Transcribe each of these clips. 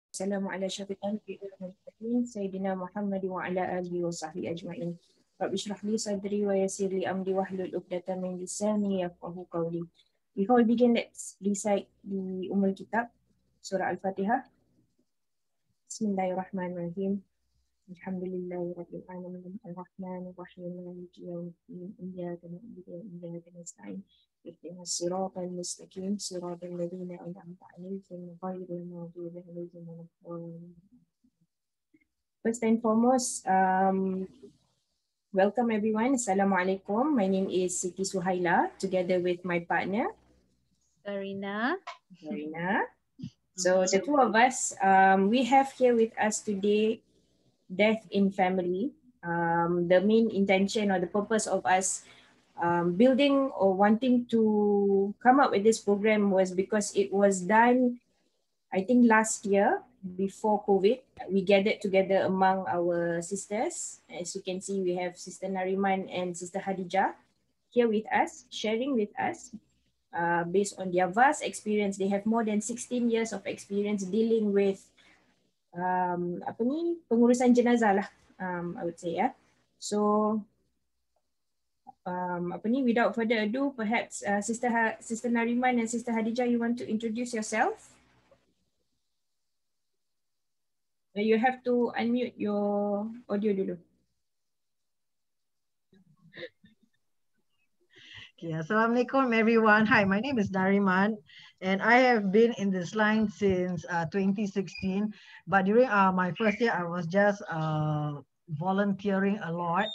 Assalamu ala syafiq al-mursalin Sayyidina Muhammad wa ala alihi wa sahbihi ajma'in. Rabbi shrah li sadri wa yassir li amri wahlul 'uqdatam min lisani yafqahu qawli. Before we begin, let's recite the Kitab, Surah Al-Fatihah. Bismillahirrahmanirrahim. Alhamdulillahi rabbil alamin ar-rahmanir rahim maliki yawmiddin iyyaka na'budu wa iyyaka nasta'in ihdinas siratal mustaqim siratal ladzina an'amta 'alaihim ghairil maghdubi 'alaihim waladdallin. First and foremost, welcome everyone. Assalamualaikum. My name is Siti Suhaila together with my partner Zarina. So the two of us, we have here with us today Death in Family. The main intention or the purpose of us building or wanting to come up with this program was because it was done, I think last year before COVID. We gathered together among our sisters. As you can see, we have Sister Nariman and Sister Khadijah here with us, sharing with us based on their vast experience. They have more than 16 years of experience dealing with pengurusan jenazah lah, I would say, yeah. So without further ado, perhaps Sister Nariman and Sister Khadijah, you want to introduce yourself? You have to unmute your audio dulu. Okay, Assalamualaikum everyone. Hi, my name is Nariman and I have been in this line since 2016. But during my first year, I was just volunteering a lot.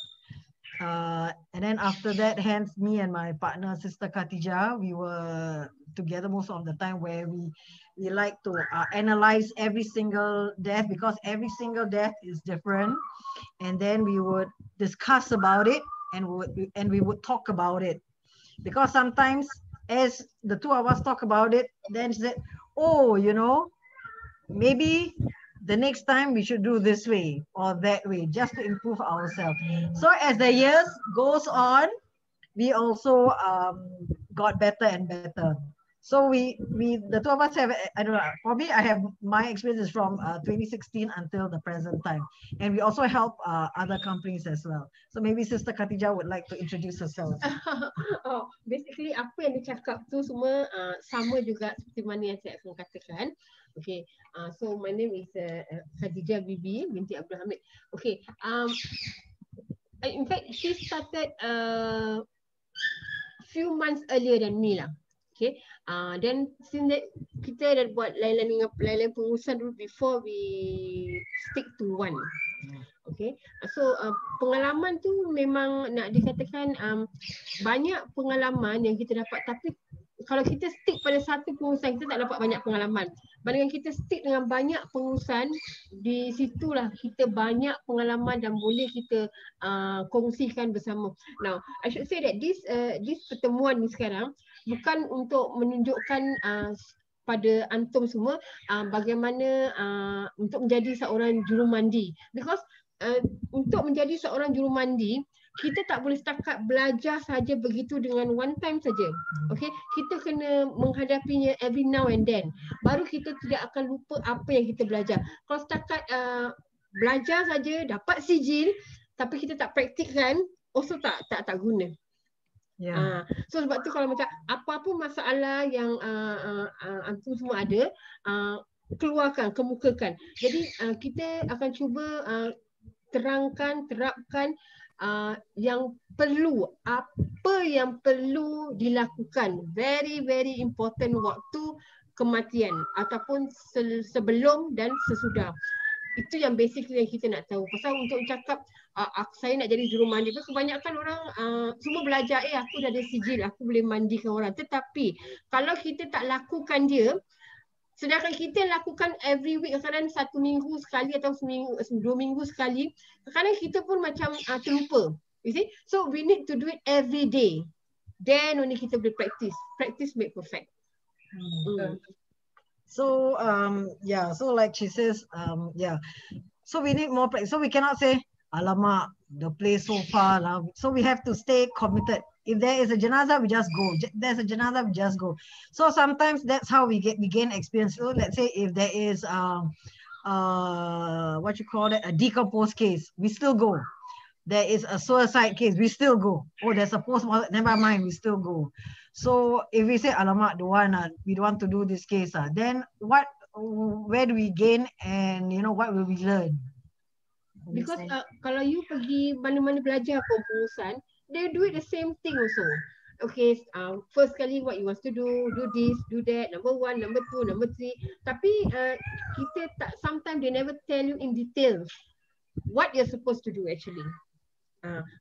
And then after that, hence me and my partner, Sister Khatijah, we were together most of the time where we like to analyze every single death because every single death is different. And then we would discuss about it and we would talk about it. Because sometimes as the two of us talk about it, then she said, oh, you know, maybe the next time we should do this way or that way, just to improve ourselves. So as the years goes on, we also got better and better. So the two of us have, I don't know, probably I have my experiences from 2016 until the present time. And we also help other companies as well. So maybe Sister Khatijah would like to introduce herself. Basically apa yang dia cakap tu semua sama juga seperti mana yang saya akan katakan. Okay, so my name is Khadijah Bibi binti Abdul Hamid. Okay, in fact she started few months earlier than me lah. Okay, then since that kita dah buat lain-lain pengurusan dulu before we stick to one. Okay, so pengalaman tu memang nak dikatakan banyak pengalaman yang kita dapat, tapi kalau kita stick pada satu pengurusan kita tak dapat banyak pengalaman. Bandingkan kita stick dengan banyak pengurusan, di situlah kita banyak pengalaman dan boleh kita kongsikan bersama. Now, I should say that this pertemuan ni sekarang bukan untuk menunjukkan pada antum semua bagaimana untuk menjadi seorang jurumandi. Because untuk menjadi seorang jurumandi, kita tak boleh setakat belajar saja begitu dengan one time saja. Okay, kita kena menghadapinya every now and then. Baru kita tidak akan lupa apa yang kita belajar. Kalau setakat belajar saja, dapat sijil, tapi kita tak praktikkan, also tak guna. Yeah. So sebab tu kalau macam apa-apa masalah yang antum semua ada, keluarkan, kemukakan. Jadi kita akan cuba terapkan yang perlu, apa yang perlu dilakukan, very very important waktu kematian ataupun sebelum dan sesudah. Itu yang basically yang kita nak tahu. Pasal untuk cakap saya nak jadi jurumandi, kebanyakan orang semua belajar, aku dah ada sijil, aku boleh mandikan orang. Tetapi kalau kita tak lakukan dia, sedangkan kita lakukan every week, kadang satu minggu sekali atau seminggu, 2 minggu sekali, kadang kita pun macam terlupa. You see? So we need to do it every day. Then only kita boleh practice. Practice make perfect. So yeah, so like she says, yeah, so we need more practice. So we cannot say, alamak, the place so far lah. So we have to stay committed. If there is a janazah, we just go. There's a janazah, we just go. So sometimes that's how we gain experience. So let's say if there is what you call it, a decomposed case, we still go. There is a suicide case, we still go. Oh, there's a post-mortem, never mind, we still go. So if we say, alamak, we don't want to do this case, then where do we gain, and what will we learn? Because kalau you pergi mana-mana belajar pengurusan, they do it the same thing also. Okay, first kali what you want to do this, do that, number 1, number 2, number 3. Tapi kita tak, sometimes they never tell you in details what you're supposed to do actually.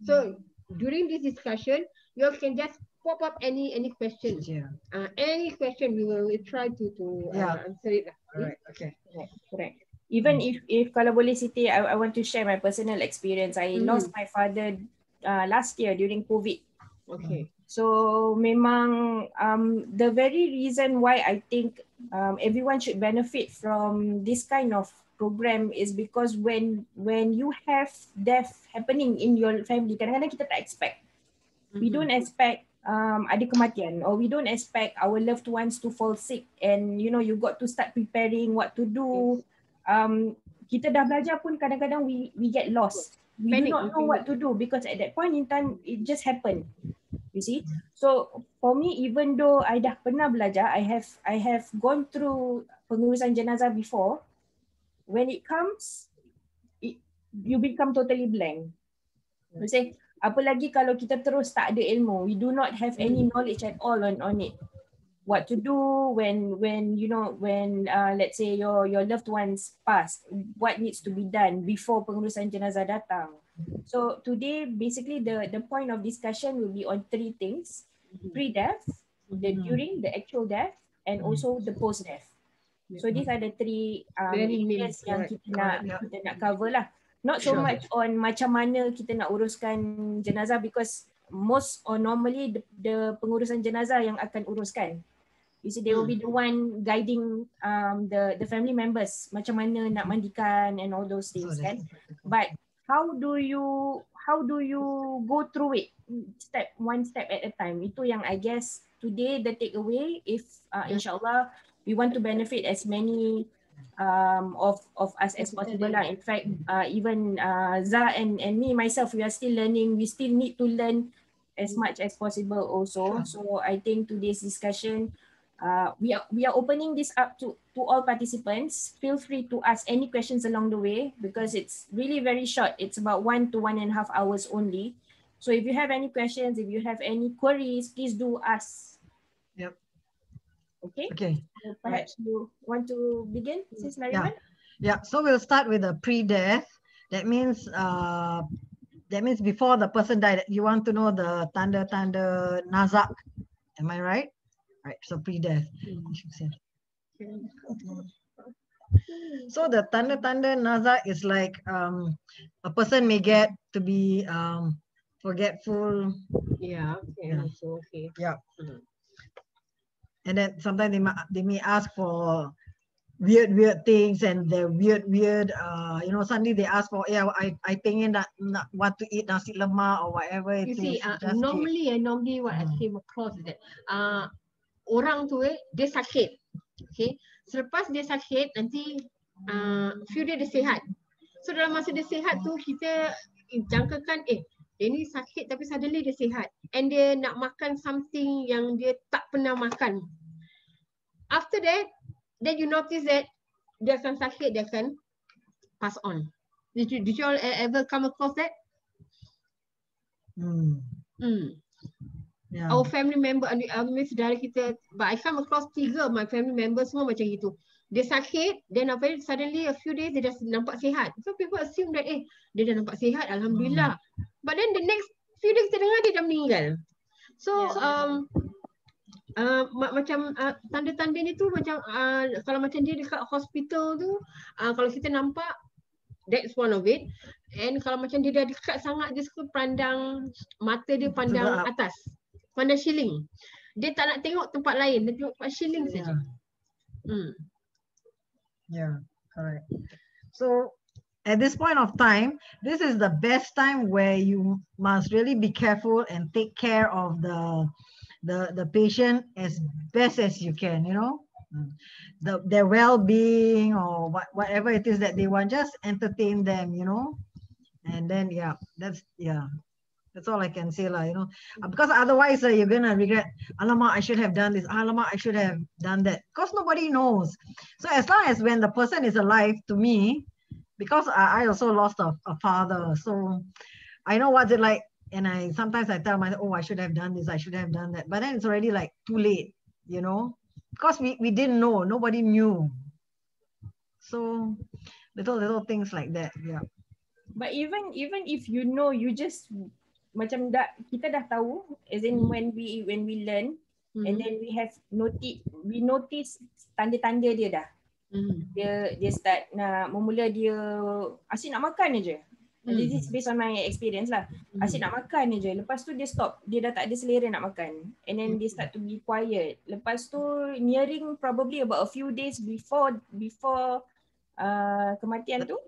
So during this discussion, you all can just pop up any questions. Yeah. Any question, we will try to answer it. Alright, okay. Correct. Even if kalau boleh Siti, I want to share my personal experience. I lost my father last year during COVID. Okay. So memang the very reason why I think everyone should benefit from this kind of program is because when you have death happening in your family, kadang-kadang kita tak expect. We don't expect ada kematian, or we don't expect our loved ones to fall sick, and you got to start preparing what to do. Kita dah belajar pun kadang-kadang we get lost. We do not know what to do because at that point in time it just happened. You see? So for me, even though I dah pernah belajar, I have gone through pengurusan jenazah before. When it comes, you become totally blank. You say, apalagi kalau kita terus tak ada ilmu, we do not have any knowledge at all on it. What to do when let's say your loved ones passed, what needs to be done before pengurusan jenazah datang. So today basically the point of discussion will be on 3 things: pre-death, the during, the actual death, and also the post-death. So these are the 3 areas yang kita nak cover lah. Not so much on macam mana kita nak uruskan jenazah, because most or normally the pengurusan jenazah yang akan uruskan. You see, they will be the one guiding the family members macam mana nak mandikan and all those things, kan? But how do you go through it one step at a time? Itu yang I guess today the takeaway, if insyaAllah we want to benefit as many of us as possible lah. In fact, even Zah and me myself, we are still learning. We still need to learn as much as possible also. So I think today's discussion, we are opening this up to all participants. Feel free to ask any questions along the way because it's really very short. It's about 1 to 1.5 hours only. So if you have any questions, if you have any queries, please do ask. Yep. Okay. Okay. So perhaps you want to begin, Sis Nariman? Yeah. So we'll start with the pre-death. That means before the person died. You want to know the tanda nazak. Am I right? Right. So pre-death. So the tanda nazak is like a person may get to be forgetful. Yeah. So okay. Yeah. And then sometimes they may ask for weird things, and they're weird suddenly they ask for, I pengen nak want to eat nasi lemak or whatever it you see, is. normally what I came across is that orang tu dia sakit. Okay, selepas dia sakit nanti few days dia sihat. So dalam masa dia sihat tu kita jangkakan dia ni sakit tapi suddenly dia sihat, and dia nak makan something yang dia tak pernah makan. After that, then you notice that dia akan sakit, dia akan pass on. Did you all ever come across that? Yeah. Our family member, saudara kita, but I come across 3 of my family members semua macam gitu. Dia sakit, then suddenly a few days dia dah nampak sihat. So people assume that dia dah nampak sihat, alhamdulillah. But then the next few days kita dengar dia dah meninggal. So macam tanda-tandanya tu macam kalau macam dia dekat hospital tu, kalau kita nampak, that's one of it. And kalau macam dia dah dekat sangat, dia suka pandang mata dia, pandang atas, pandang ceiling. Dia tak nak tengok tempat lain, dia tengok tempat ceiling saja. Yeah, correct. So at this point of time, this is the best time where you must really be careful and take care of the patient as best as you can, their well-being or whatever it is that they want, just entertain them, you know. And then that's all I can say lah, you know. Because otherwise you're gonna regret, alamak, I should have done this, alamak, I should have done that, because nobody knows. So as long as when the person is alive, to me, because I also lost a father, so I know what's it like. And sometimes I tell myself, oh, I should have done this, I should have done that, but then it's already like too late, you know, because we didn't know, nobody knew. So little things like that. Yeah. But even if you know, you just macam kita dah tahu, as in when we learn, and then we notice tanda-tanda dia dah. Dia start nak memula, dia asyik nak makan aje. This is based on my experience lah. Asyik nak makan aje. Lepas tu dia stop. Dia dah tak ada selera nak makan. And then they start to be quiet. Lepas tu nearing probably about a few days before kematian tu,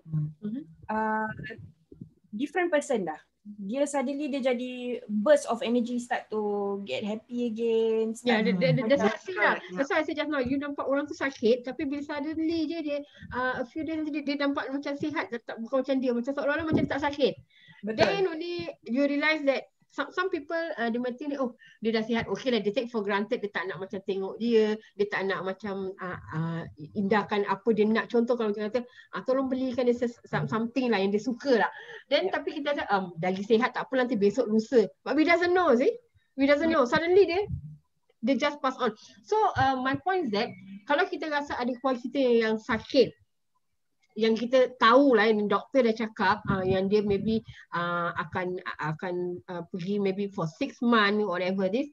different person dah. Dia suddenly dia jadi burst of energy, start to get happy again. Yeah, that's what I say lah. That's why I say just now, you nampak orang tu sakit, tapi bila suddenly je dia a few days dia nampak macam sihat, tak bukan macam dia, macam seolah-olah macam dia tak sakit. Betul. Then only you realise that some people dia mati ni, oh dia dah sihat, okay lah, dia take for granted, dia tak nak macam tengok dia tak nak macam indahkan apa dia nak. Contoh kalau macam kata tolong belikan dia something lah yang dia suka lah. Then tapi kita dah lagi sihat, tak apa nanti besok lusa. But we doesn't know, see? We doesn't know. Suddenly dia just pass on. So my point is that kalau kita rasa ada kawan kita yang sakit, yang kita tahu lah, yang doktor dah cakap yang dia maybe akan pergi maybe for 6 months whatever this,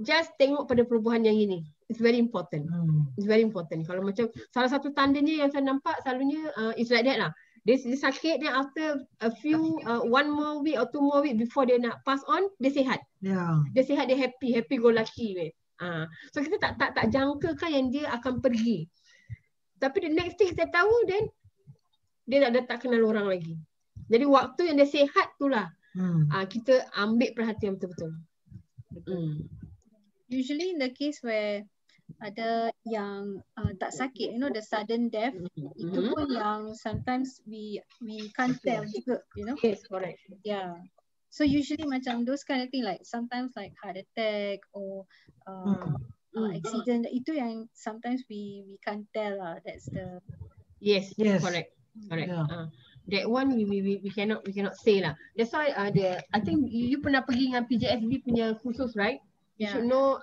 just tengok pada perubahan yang ini. It's very important. It's very important. Kalau macam salah satu tandanya yang saya nampak selalunya it's like that lah. Dia sakit, then after a few 1 more week or 2 more week before dia nak pass on, dia sihat. Dia sihat, dia happy go lucky. So kita tak jangkakan yang dia akan pergi. Tapi the next thing kita tahu, then dia tak kenal orang lagi. Jadi waktu yang dia sihat tu lah kita ambil perhatian betul-betul. Usually in the case where ada yang tak sakit, you know, the sudden death, itu pun yang sometimes we can't tell juga, you know. Yes, correct. Yeah. So usually macam those kind of thing, like sometimes like heart attack or accident, itu yang sometimes we can't tell lah. That's the yes. Correct. Yeah. That one we cannot say lah. That's why I think you pernah pergi dengan PJSB punya khusus, right? You should know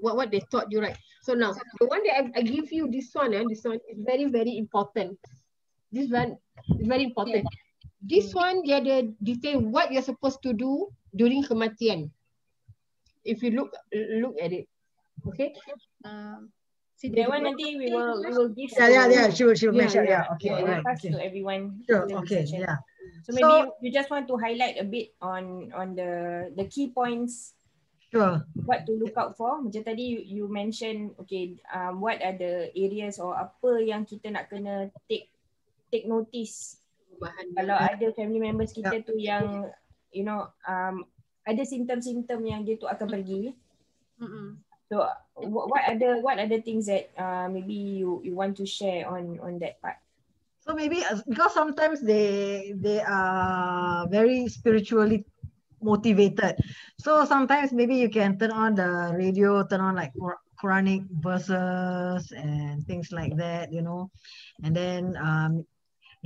what they taught you, right? So now the one that I give you, this one is very, very important. This one is very important. This one dia ada detail what you're supposed to do during kematian. If you look at it. Okay. That one nanti we will give. She will mention. Okay. We'll pass to everyone. Sure. Okay. Yeah. So maybe you just want to highlight a bit on the key points. Sure. What to look out for. Macam tadi you mention, okay, what are the areas or apa yang kita nak kena take notice. Kalau ada family members kita tu yang you know ada simptom-simptom yang dia tu akan pergi. So what are the things that maybe you want to share on that part? So maybe because sometimes they are very spiritually motivated. So sometimes maybe you can turn on the radio, turn on like Quranic verses and things like that, you know. And then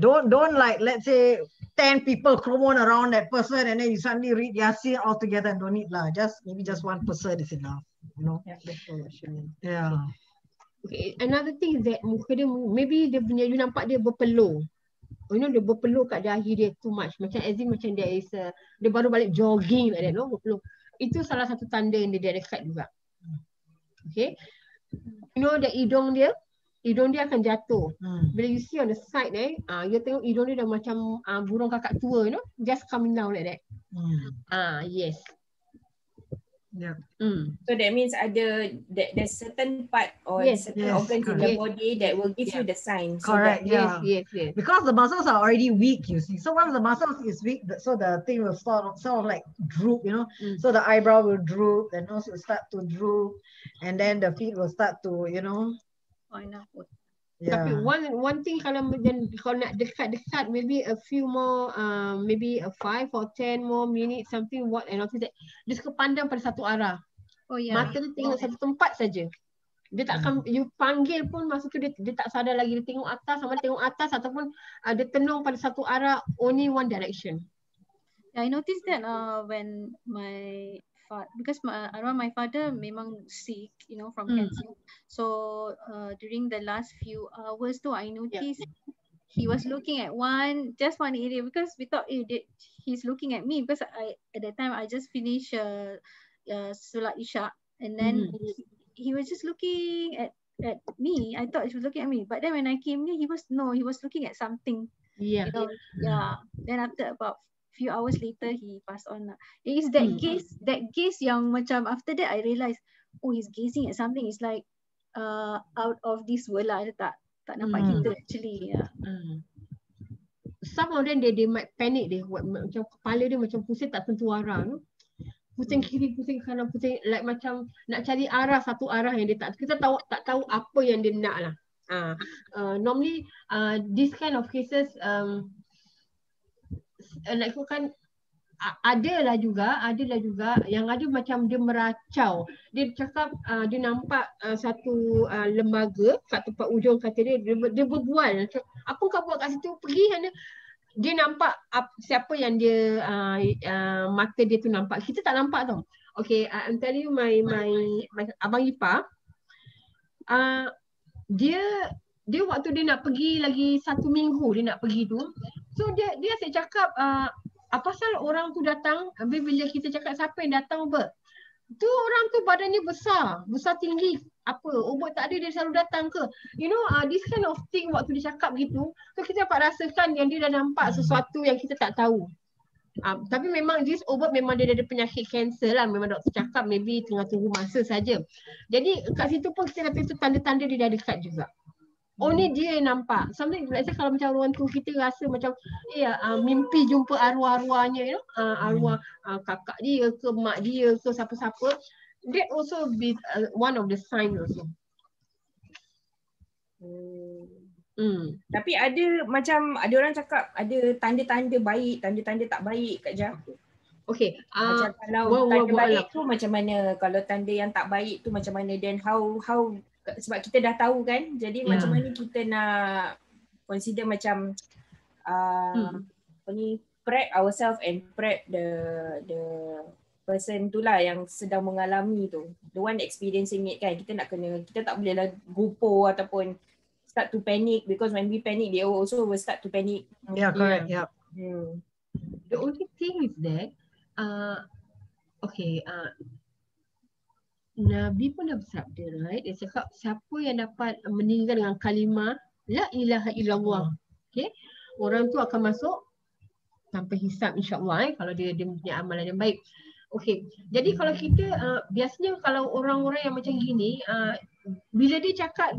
don't like, let's say 10 people crowd around that person and then you suddenly read Yasin all together. Don't need lah. Maybe just one person is enough. You know. Yeah. Okay. Another thing is that muka dia maybe dia punya, you nampak dia berpeluh. You know, dia berpeluh kat dahi dia too much. Macam as in macam dia baru balik jogging like that, no? Berpeluh. Itu salah satu tanda yang dia dekat juga. Okay. You know, the hidung dia akan jatuh. Bila you see on the side you tengok hidung dia dah macam burung kakak tua, you know, just coming down like that. Yes. Yeah. So that means there's certain part or Yes, certain yes, organs in the body that will give you the sign. So Correct. that, Yeah. Yes. Because the muscles are already weak, you see. So once the muscles is weak, so the thing will sort of like droop, you know. So the eyebrow will droop, the nose will start to droop, and then the feet will start to, you know. Tapi Yeah. one thing kalau nak dekat-dekat, maybe a few more, maybe a 5 or 10 more minutes something, what and after that dia suka pandang pada satu arah. Mata dia tengok satu tempat saja. Dia tak akan, you panggil pun masa tu dia tak sadar lagi, dia tengok atas, sama tengok atas ataupun dia tenung pada satu arah, only one direction. I noticed that when because my father memang sick, you know, from cancer. So during the last few hours though, I noticed he was looking at just one area, because we thought he's looking at me, because at that time I just finished Salat Isha, and then he was just looking at me. I thought he was looking at me, but then when I came there, he was looking at something. Yeah. You know, Then after about few hours later, he passed on. It is that gaze yang macam, after that I realized, oh, he's gazing at something. It's like out of this world lah. Dia tak nampak kita actually. Some of them they might panic, macam kepala dia macam pusing tak tentu arah, pusing kiri, pusing kanan, pusing like macam nak cari arah, satu arah yang dia kita tak tahu apa yang dia nak lah. Normally this kind of cases like kan adalah juga yang ada macam dia meracau. Dia cakap dia nampak satu lembaga kat tempat ujung kata dia berbual. Apa kau buat kat situ? Pergi sana. Dia nampak siapa yang dia mata dia tu nampak. Kita tak nampak tau. Okay, I'm telling you my abang ipar, dia waktu dia nak pergi lagi 1 minggu dia nak pergi tu. So dia asyik cakap apa pasal orang tu datang, habis bila kita cakap siapa yang datang apa, tu orang tu badannya besar tinggi, apa ubat tak ada dia selalu datang ke, you know, this kind of thing waktu dia cakap gitu. So kita dapat rasakan yang dia dah nampak sesuatu yang kita tak tahu. Tapi memang this ubat memang dia ada penyakit kanser lah, memang doktor cakap maybe tengah tunggu masa saja. Jadi kat situ pun kita kata itu tanda-tanda dia dah dekat juga. Only dia yang nampak. Something like kalau macam orang tu kita rasa macam mimpi jumpa arwah-arwahnya, you know, arwah kakak dia ke mak dia ke siapa-siapa. That also be one of the sign also. Tapi ada orang cakap ada tanda-tanda baik, tanda-tanda tak baik Kak Jah. Okay. Macam kalau tanda baik tu macam mana, kalau tanda yang tak baik tu macam mana, then how sebab kita dah tahu kan, jadi macam mana kita nak consider macam prep ourselves and prep the person tu lah yang sedang mengalami tu, the one experiencing it kan. Kita tak boleh lah gupo ataupun start to panic, because when we panic they also will start to panic. Correct. The only thing is that Nabi pun dah bersabda, right? Dia cakap siapa yang dapat meninggal dengan kalimah la ilaha illallah, okay, orang tu akan masuk tanpa hisab insya-Allah, kalau dia punya amalan yang baik. Okay, jadi kalau kita biasanya kalau orang-orang yang macam gini, bila dia cakap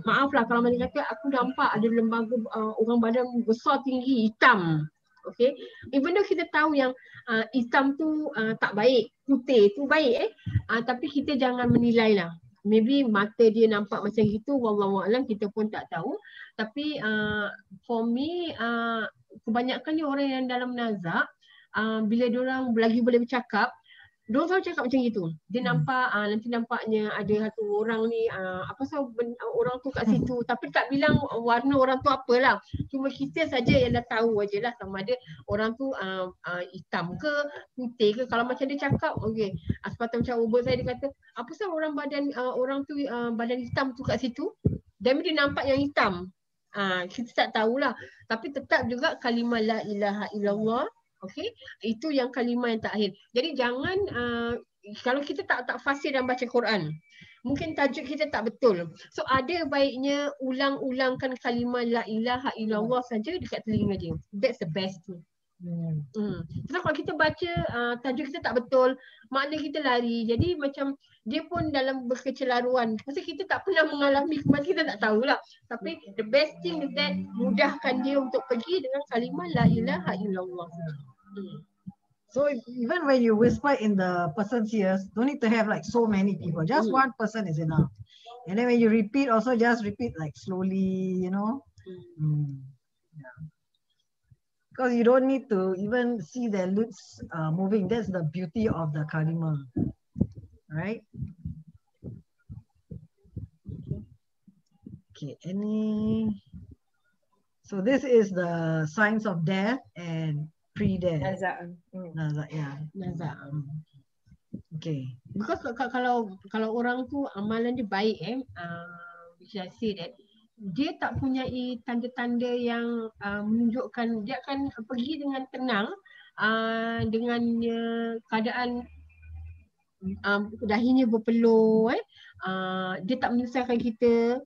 maaf lah kalau dia kata aku nampak ada lembaga orang badan besar tinggi hitam. Okay, even though kita tahu yang hitam tu tak baik, putih tu baik tapi kita jangan menilai lah. Maybe mata dia nampak macam gitu, wallahualam, kita pun tak tahu. Tapi for me, kebanyakannya orang yang dalam nazak, bila diorang lagi boleh bercakap, diorang selalu cakap macam gitu. Dia nampak, nanti nampaknya ada satu orang ni, apa sebab orang tu kat situ, tapi tak bilang warna orang tu apalah. Cuma kita saja yang dah tahu aje lah sama ada orang tu hitam ke, putih ke. Kalau macam dia cakap, okay, seperti macam ubah saya, dia kata, apa sebab orang tu badan hitam tu kat situ, dan dia nampak yang hitam. Kita tak tahulah. Tapi tetap juga kalimah la ilaha illallah. Okay, itu yang kalimah yang terakhir. Jadi jangan kalau kita tak fasih dalam baca Quran, mungkin tajuk kita tak betul. So ada baiknya ulang-ulangkan kalimah la ilaha illallah saja dekat telinga dia. That's the best thing. Sebab kalau kita baca tajuk kita tak betul, makna kita lari. Jadi macam dia pun dalam berkecelaruan. Pasal kita tak pernah mengalami kematian, kita tak tahulah. Tapi the best thing is that mudahkan dia untuk pergi dengan kalimah la ilaha illallah. So even when you whisper in the person's ears, don't need to have like so many people. Just one person is enough. And then when you repeat, also just repeat like slowly, you know. Yeah. Because you don't need to even see their lips moving. That's the beauty of the kalima, right? Okay, so this is the signs of death and pre-death. Nazak. Nazak, yeah. Nazak. Okay. Because kalau orang tu amalan dia baik which I say that dia tak punyai tanda-tanda yang menunjukkan dia akan pergi dengan tenang dengan keadaan dahinya berpeluh dia tak menyusahkan kita.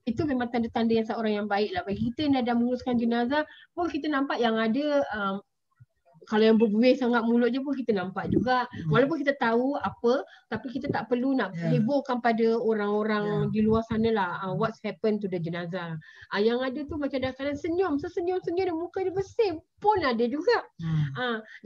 Itu memang tanda-tanda yang seorang yang baik lah. Bagi kita yang dah menguruskan jenazah pun kita nampak yang ada kalau yang berbuih sangat mulut je pun kita nampak juga. Walaupun kita tahu apa, tapi kita tak perlu nak hebohkan pada orang-orang di luar sana lah what's happened to the jenazah. Yang ada tu macam dah kadang senyum-senyum dan muka dia bersih pun ada juga.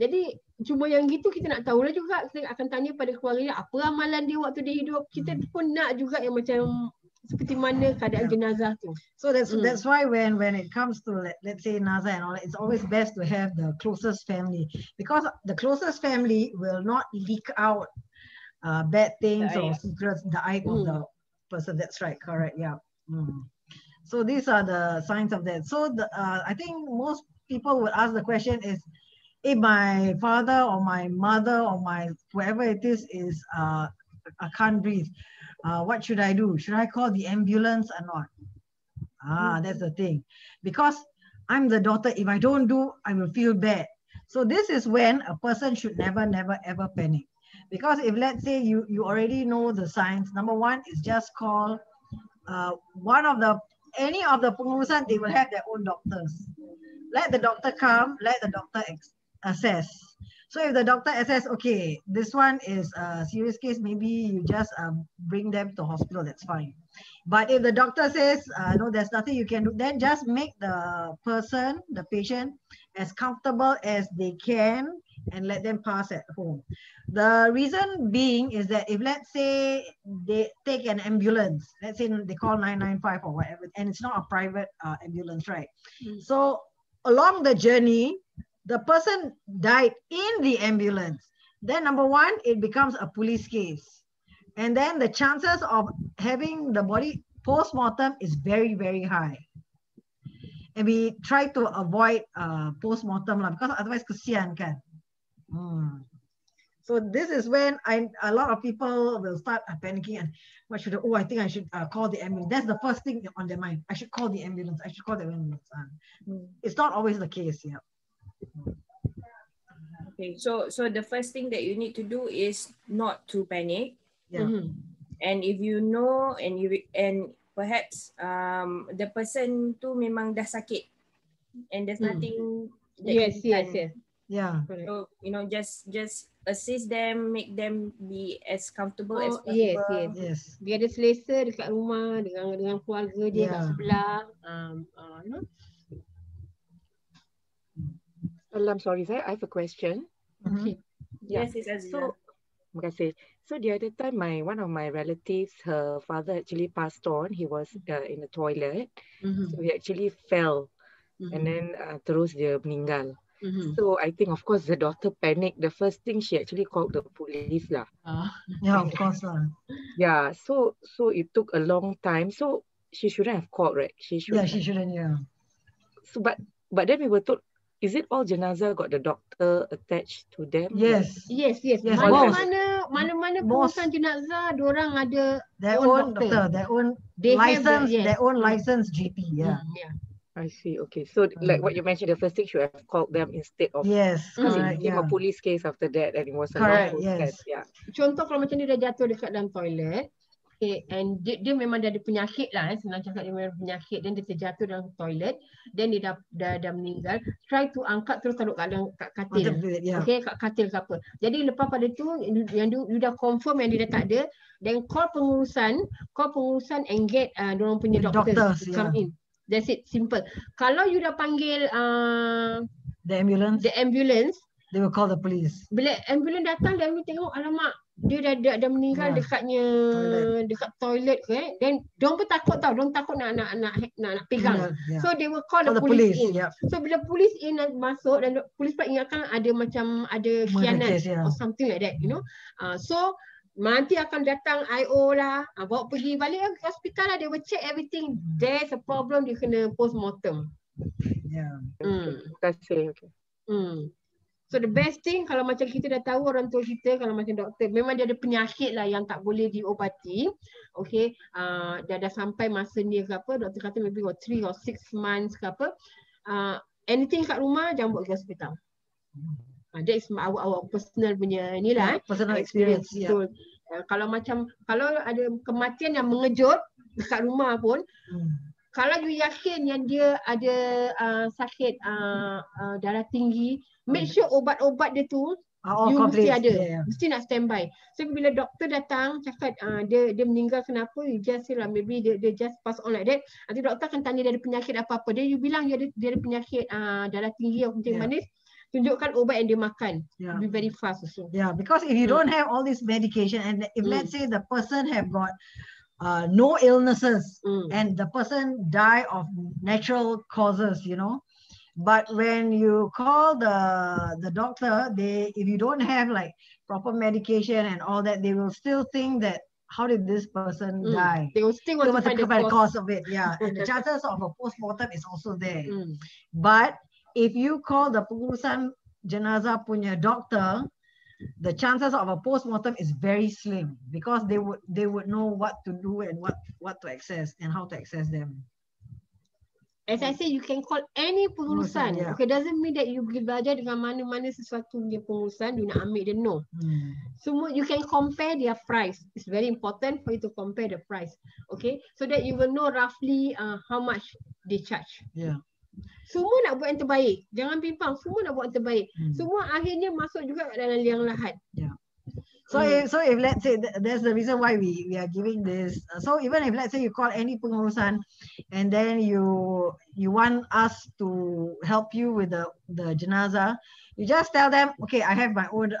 Jadi cuma yang gitu kita nak tahulah juga. Kita akan tanya pada keluarga apa amalan dia waktu dia hidup. Kita pun nak juga yang macam seperti mana keadaan jenazah tu. So that's why when it comes to let's say nazar and all that, it's always best to have the closest family, because the closest family will not leak out bad things or secrets, the aib of the person. That's right, correct, yeah. So these are the signs of that. So I think most people would ask the question is, if my father or my mother or my whoever it is I can't breathe, what should I do? Should I call the ambulance or not? That's the thing. Because I'm the daughter, if I don't do, I will feel bad. So this is when a person should never ever panic. Because if let's say you already know the signs, number one is just call any of the pengurusan, they will have their own doctors. Let the doctor come, let the doctor assess. So if the doctor assess, okay, this one is a serious case, maybe you just bring them to hospital, that's fine. But if the doctor says, no, there's nothing you can do, then just make the person, the patient, as comfortable as they can and let them pass at home. The reason being is that if let's say they take an ambulance, let's say they call 995 or whatever, and it's not a private ambulance, right? So along the journey, the person died in the ambulance. Then number one, it becomes a police case. And then the chances of having the body post-mortem is very, very high. And we try to avoid post-mortem because otherwise kesian kan. So this is when a lot of people will start panicking and I think I should call the ambulance. That's the first thing on their mind. I should call the ambulance. I should call the ambulance. It's not always the case, yeah. Okay, so the first thing that you need to do is not to panic. Yeah. And if you know and perhaps the person tu memang dah sakit and there's nothing that yes. Yeah. So just assist them, make them be as comfortable as possible. Yes. Biar dia selesa dekat rumah dengan keluarga dia kat sebelah. I'm sorry, I have a question. Okay. Yes, it's Azizah. Terima kasih. So the other time, one of my relatives, her father actually passed on. He was in the toilet, so he actually fell, and then terus dia meninggal. So I think, of course, the daughter panicked. The first thing she actually called the police lah. Yeah, of course. Yeah. So it took a long time. So she shouldn't have called, right? She shouldn't. Yeah, she shouldn't. Yeah. So but then we were told, is it all jenazah got the doctor attached to them? Yes. Mana-mana pengurusan jenazah, diorang ada their own doctor, their own license, their own licensed GP. Yeah. I see. Okay. So like what you mentioned, the first thing should have called them instead of yes. Because it became a police case after that, and it was a correct. long process. Yeah. Contoh kalau macam dia dah jatuh dekat dalam toilet, Okay, and dia memang dia ada penyakit lah, senang cakap dia memang ada penyakit, dan dia terjatuh dalam toilet, dan dia dah meninggal. Try to angkat terus taruh kat katil. Okay, kat katil ke apa. Jadi lepas pada tu, yang you dah confirm yang dia dah tak ada, then call pengurusan and get diorang punya doctors to come in. That's it, simple. Kalau you dah panggil the ambulance, they will call the police. Bila ambulans datang, dia tengok, alamak, dia dah meninggal dekat toilet ke, then diorang pun takut tau, diorang takut nak pegang. So they will call the police in. So bila police in masuk, dan police pula ingatkan ada khianat or something like that, you know. So nanti akan datang IO lah, bawa pergi balik hospital lah, they will check everything. There's a problem, dia kena postmortem. Terima kasih. So the best thing, kalau macam kita dah tahu orang tua kita, kalau macam doktor, memang dia ada penyakit lah yang tak boleh diobati. Okay, dah sampai masa ni ke apa, doktor kata maybe 3 or 6 months ke apa, anything kat rumah, jangan buat ke hospital. That is our personal punya ni lah. Personal experience. So, kalau ada kematian yang mengejut dekat rumah pun, kalau you yakin yang dia ada sakit darah tinggi, make sure obat-obat dia tu you mesti ada, mesti nak standby. So bila doktor datang cakap dia meninggal kenapa, you just say lah maybe dia just pass on like that. Nanti doktor akan tanya dia ada penyakit apa-apa, dia you bilang dia ada penyakit darah tinggi atau kencing manis, tunjukkan obat yang dia makan. Be very fast also. Because if you don't have all this medication, and if let's say the person have got no illnesses and the person die of natural causes, you know, but when you call the doctor, if you don't have like proper medication and all that, they will still think that how did this person die? They will still want to find the cause of it. And the chances of a postmortem is also there. But if you call the pengurusan jenazah punya doctor, the chances of a postmortem is very slim, because they would know what to do and what to access and how to access them. As I say, you can call any pengurusan. Okay, doesn't mean that you pergi belajar dengan mana-mana sesuatu punya pengurusan, you nak ambil dia, no. Semua you can compare their price. It's very important for you to compare the price. Okay, so that you will know roughly how much they charge. Semua nak buat yang terbaik. Jangan bimbang, semua nak buat yang terbaik. Semua akhirnya masuk juga dalam liang lahat. So if let's say that's the reason why we are giving this. So even if let's say you call any pengurusan and then you want us to help you with the jenazah, you just tell them, okay, I have my own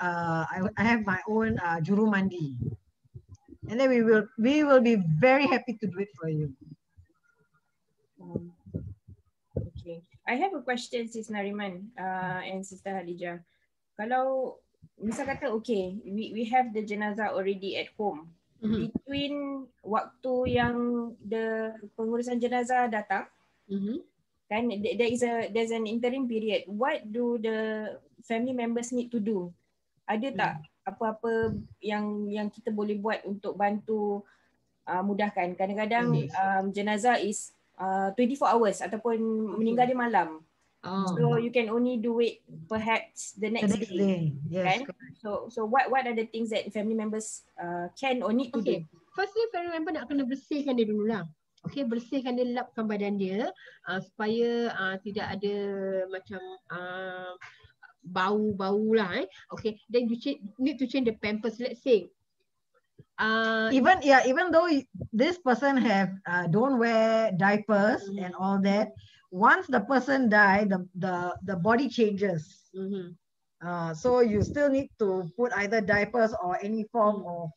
juru mandi, and then we will be very happy to do it for you. Okay, I have a question, Sis Nariman and Sister Hadijah. Kalau misal kata, okay, we have the jenazah already at home. Between waktu yang the pengurusan jenazah datang, kan, there's an interim period. What do the family members need to do? Ada tak apa-apa yang kita boleh buat untuk bantu mudahkan? Kadang-kadang jenazah is 24 hours ataupun meninggal di malam. So you can only do it perhaps the next day. Kan? So what are the things that family members can or need to do? Firstly, family member nak kena bersihkan dia dulu lah. Okay, bersihkan dia, lapkan badan dia supaya tidak ada macam bau-bau lah. Okay, then you need to change the pampers. Let's say even though this person don't wear diapers and all that, once the person die, the body changes. So you still need to put either diapers or any form of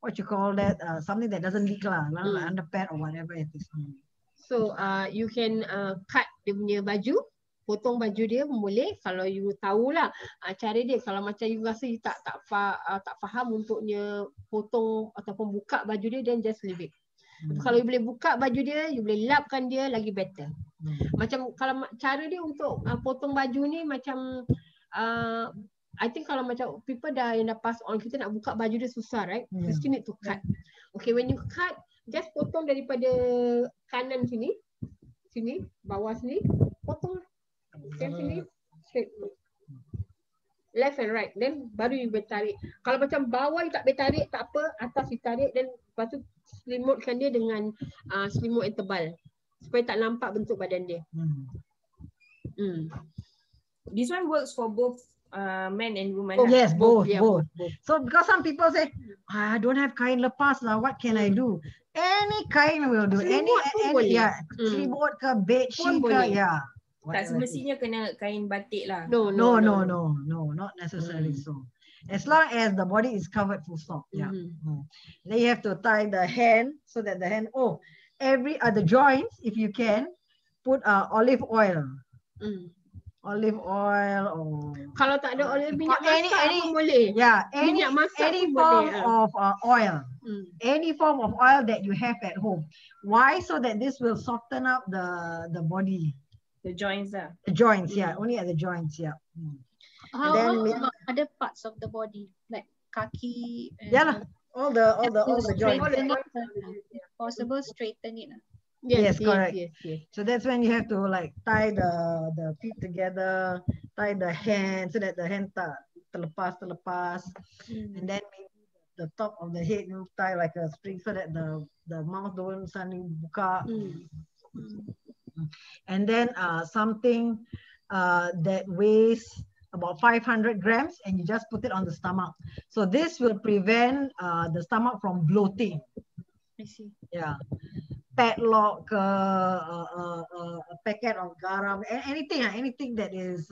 what you call that, something that doesn't leak lah, like underpad or whatever it is. So you can cut dia punya baju, potong baju dia pun boleh, kalau you tahulah cara dia. Kalau macam you rasa you tak faham untuknya potong ataupun buka baju dia, then just leave it. Kalau you boleh buka baju dia, you boleh lapkan dia, lagi better. Macam kalau cara dia untuk potong baju ni macam I think kalau macam people yang dah pass on, kita nak buka baju dia susah, right? You still need to cut. Okay, when you cut, just potong daripada kanan sini, bawah sini, potong. Sini, straight. left and right. Then baru you boleh tarik. Kalau macam bawah you tak boleh tarik, tak apa. Atas you tarik, dan lepas tu selimutkan dia dengan selimut yang tebal. Supaya tak nampak bentuk badan dia. This one works for both men and women. Oh, yes, both. Yeah, both. both. So because some people say, I don't have kain lepas lah, what can I do? Any kain will do. Selimut pun boleh. Yeah, selimut ke, bedsheet ke, boleh. yeah. Tak whatever it is. semestinya kena kain batik lah. No, not necessarily so. As long as the body is covered, full stop. Yeah. Then you have to tie the hand so that the hand, every other joints, if you can, put olive oil. Olive oil or Kalau tak ada olive, minyak any masak pun boleh. yeah, Minyak masak any pun form boleh, of oil. Any form of oil that you have at home. Why? So that this will soften up the body. The joints lah. The joints, yeah. Only at the joints, yeah. How then about other parts of the body, like kaki? And Yeah lah. All the joints. straighten it, if possible, straighten it. Yes, correct. Yes. So that's when you have to like tie the feet together, tie the hand so that the hand terlepas, and then maybe the top of the head you tie like a string so that the mouth don't suddenly buka. And then something that weighs about 500 grams, and you just put it on the stomach. So this will prevent the stomach from bloating. I see. Yeah. Padlock, a packet of garam, anything that is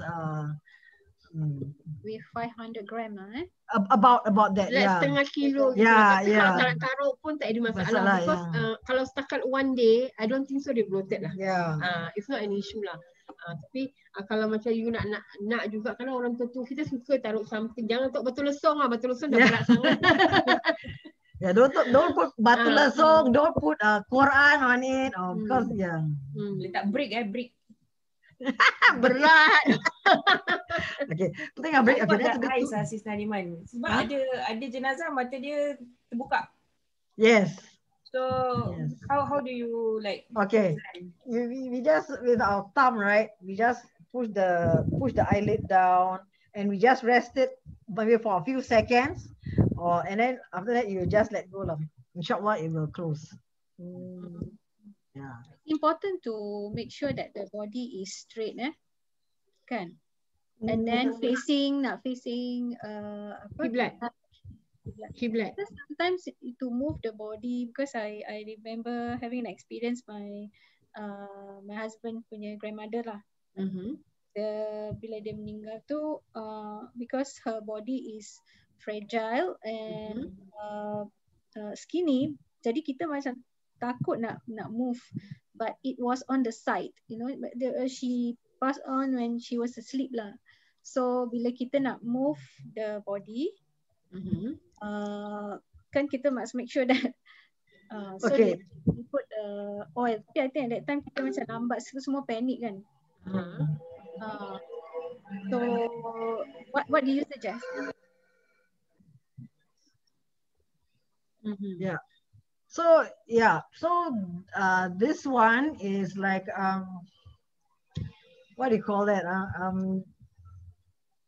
With 500 gram lah, about that. Like Yeah. setengah kilo gitu. Yeah, Tapi yeah. kalau tak nak taruh pun tak ada masalah. Masalah, Because kalau setakat one day, I don't think so they bloated lah. Yeah. It's not an issue lah. Tapi kalau macam you nak juga, kalau orang tua kita suka taruh something. Jangan untuk batu lesung lah. Batu lesung dah berat sangat. Yeah, don't put batu lesung, don't put Quran on it, because Letak brick brick. berat. Okay, putting a break. Okay, that's a bit eyes lah, Sis Nariman. Sebab ada jenazah mata dia terbuka. Yes. So Yes. how do you like? Okay. We just with our thumb, right? We just push the eyelid down, and we just rest it maybe for a few seconds, and then after that you just let go. Inshallah, it will close. Yeah. Important to make sure that the body is straight, kan? And then facing Kiblat. Kiblat. Sometimes to move the body, because I remember having an experience, my husband punya grandmother lah. Bila dia meninggal tu, because her body is fragile and skinny, jadi kita macam takut nak move, but it was on the side, she passed on when she was asleep lah. So bila kita nak move the body, kan kita must make sure that so Okay. we put oil. Tapi I think at that time kita macam lambat, semua panik kan. So what do you suggest? Yeah. So this one is like what do you call that?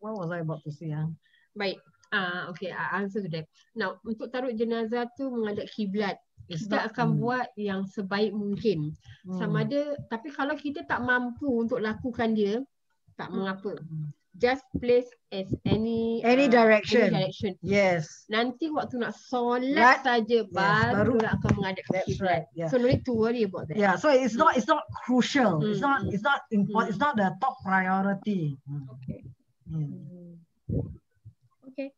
What was I about to say? Baik. Okay, I answer to that. Now, untuk taruh jenazah tu menghadap kiblat, kita akan buat yang sebaik mungkin. Sama ada, tapi kalau kita tak mampu untuk lakukan dia, tak mengapa. Just place as any direction. Yes. Nanti waktu nak solat saja baru nak akan menghadap That's kiblat. right. Yeah. So no need to worry about that. Yeah. So it's not crucial. It's not important. It's not the top priority. Okay. Okay.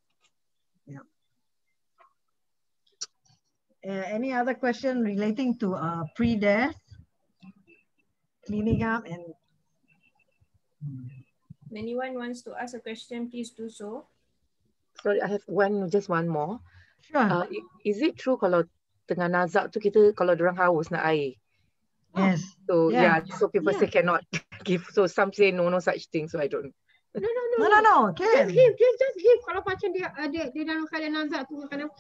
Yeah. Any other question relating to pre-death, cleaning up, and Anyone wants to ask a question, please do so. Sorry, I have just one more. sure. Is it true kalau tengah nazak tu kita kalau dorang haus nak air? Yes. So Yeah. so people say cannot give. So some say no such thing. So I don't. No. Just Can. give. Kalau macam dia dalam keadaan nazak tu, kadang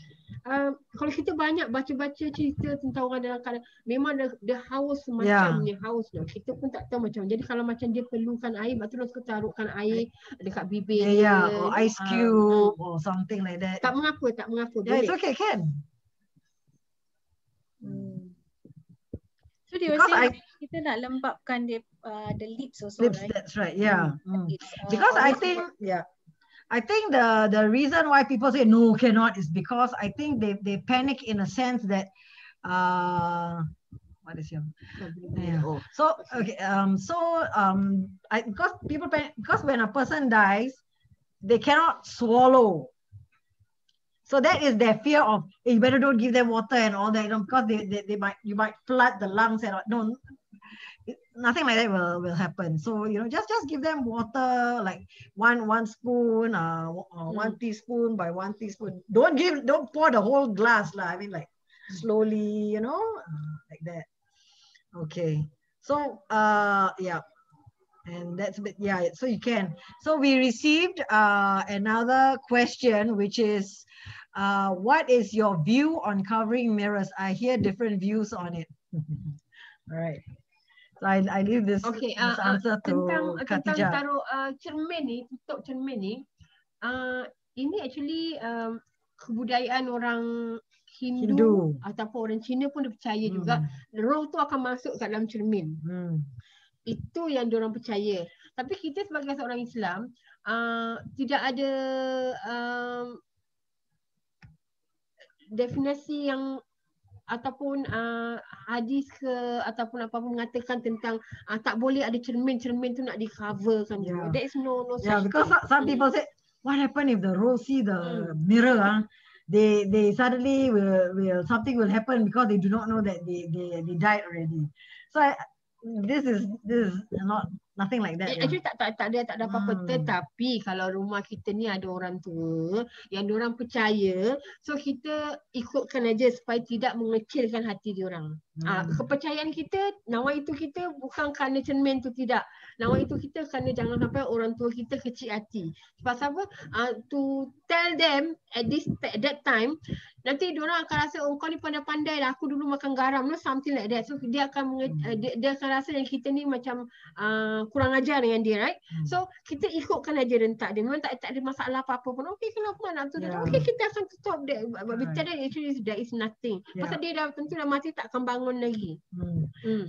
kalau kita banyak baca-baca cerita tentang orang dalam keadaan memang dia haus semacamnya haus dah. Kita pun tak tahu macam. Jadi kalau macam dia perlukan air, lepas tu dia suka taruhkan air dekat bibir dia. Or ice cube or something like that. Tak mengapa. Yeah, Boleh. it's okay, can. So dia saying kita nak lembapkan dia the lips also, Lips, right? that's right. Yeah. Because I always think I think the reason why people say no cannot is because I think they panic in a sense that what is your so okay because people panic, because when a person dies they cannot swallow, so that is their fear of you better don't give them water and all that, because you might flood the lungs and all. No, nothing like that will happen. So just give them water, like one spoon, or 1 teaspoon by 1 teaspoon. Don't pour the whole glass lah. I mean, like slowly, like that. Okay. So yeah, and that's a bit, yeah. So you can. So we received another question, which is, what is your view on covering mirrors? I hear different views on it. All right. So I leave this, this answer to tentang Khatijah. taruh cermin ni, tutup cermin ni, ini actually kebudayaan orang Hindu ataupun orang Cina pun dia percaya juga roh tu akan masuk kat dalam cermin. Itu yang diorang percaya. Tapi kita sebagai seorang Islam tidak ada definisi yang ataupun hadis ke ataupun apa-apa mengatakan tentang tak boleh ada cermin tu nak di coverkan. There is no such because some people say, what happen if the roh see the mirror? They suddenly will something will happen because they do not know that they died already. So this is not nothing like that. Actually tak ada apa-apa. Tetapi kalau rumah kita ni ada orang tua yang diorang percaya, so kita ikutkan aja supaya tidak mengecilkan hati diorang. Kepercayaan kita, nawaitu kita bukan kerana cermin tu, tidak. Nawaitu kita kerana jangan sampai orang tua kita kecil hati. Sebab apa? To tell them at that time, nanti diorang akan rasa, oh kau ni pandai-pandai lah, aku dulu makan garam, no, something like that. So dia akan dia akan rasa yang kita ni macam kurang ajar dengan dia, right? So kita ikutkan aja rentak dia. Memang tak ada masalah apa-apa pun. Okay, kenapa nak tutup? Okay, kita akan tutup dia. But actually there is nothing. Pasal dia dah tentu dah mati, tak akan bangun lagi.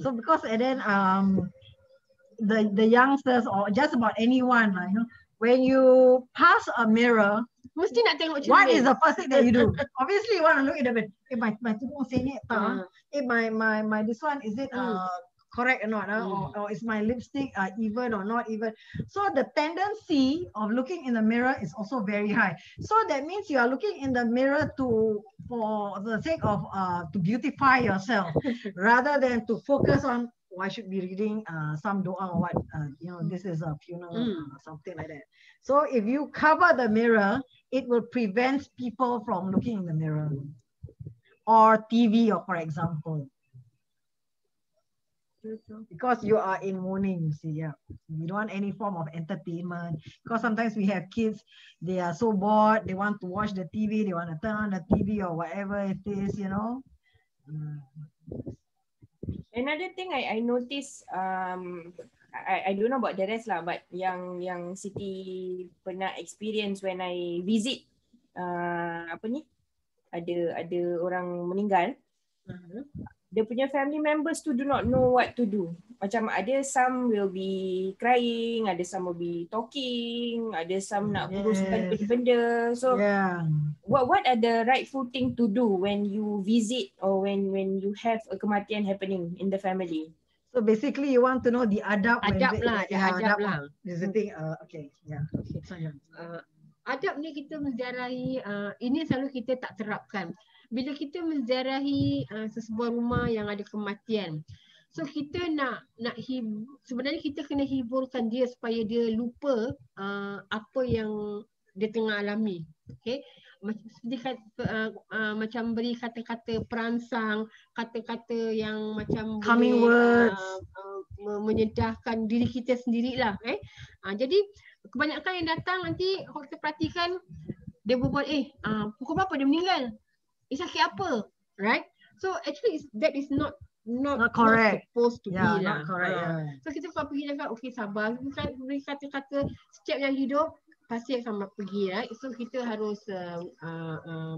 So because and then the youngsters or just about anyone, when you pass a mirror, mesti nak tengok cermin. What is the first thing that you do? Obviously you want to look at the bed. My tudung sini tak? My this one, is it correct or not? Or is my lipstick even or not even? So the tendency of looking in the mirror is also very high. So that means you are looking in the mirror for the sake of to beautify yourself rather than to focus on, I should be reading some dua or what, this is a funeral or something like that. So if you cover the mirror, it will prevent people from looking in the mirror or TV, or for example, because you are in mourning, you see. You don't want any form of entertainment, because sometimes we have kids, they are so bored, they want to watch the TV, they want to turn on the TV or whatever it is, Another thing I noticed, I don't know about the rest lah, but yang Siti pernah experience when I visit ada orang meninggal, dia punya family members tu do not know what to do. Macam ada some will be crying, ada some will be talking, ada some nak uruskan benda-benda. So what are the rightful thing to do when you visit or when you have a kematian happening in the family? So basically you want to know the adab lah. Visiting, okay. Adab ni kita menziarahi, ini selalu kita tak terapkan. Bila kita menziarahi sesebuah rumah yang ada kematian, so kita sebenarnya kita kena hiburkan dia supaya dia lupa apa yang dia tengah alami. Okay, macam beri kata-kata perangsang, kata-kata yang macam calming words, menyedahkan diri kita sendirilah. Jadi kebanyakan yang datang nanti kalau kita perhatikan, dia berbual, pukul berapa dia meninggal? sakit apa, right? So actually that is not correct. supposed to Yeah, be not lah. correct. Yeah. So kita kalau pergi cakap, okay sabar, bukan beri kata-kata setiap yang hidup pasti akan pergi, right? So kita harus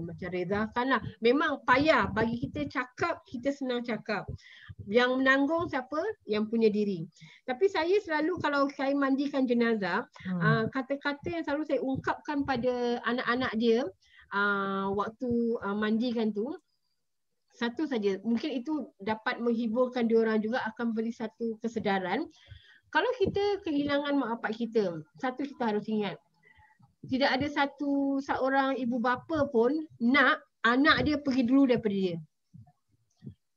macam redakan lah. Memang payah bagi kita cakap, kita senang cakap. Yang menanggung siapa? Yang punya diri. Tapi saya selalu kalau saya mandikan jenazah, kata-kata yang selalu saya ungkapkan pada anak-anak dia waktu mandikan tu, satu saja, mungkin itu dapat menghiburkan diorang juga, akan beri satu kesedaran. Kalau kita kehilangan mak bapak kita, satu kita harus ingat, tidak ada seorang ibu bapa pun nak anak dia pergi dulu daripada dia.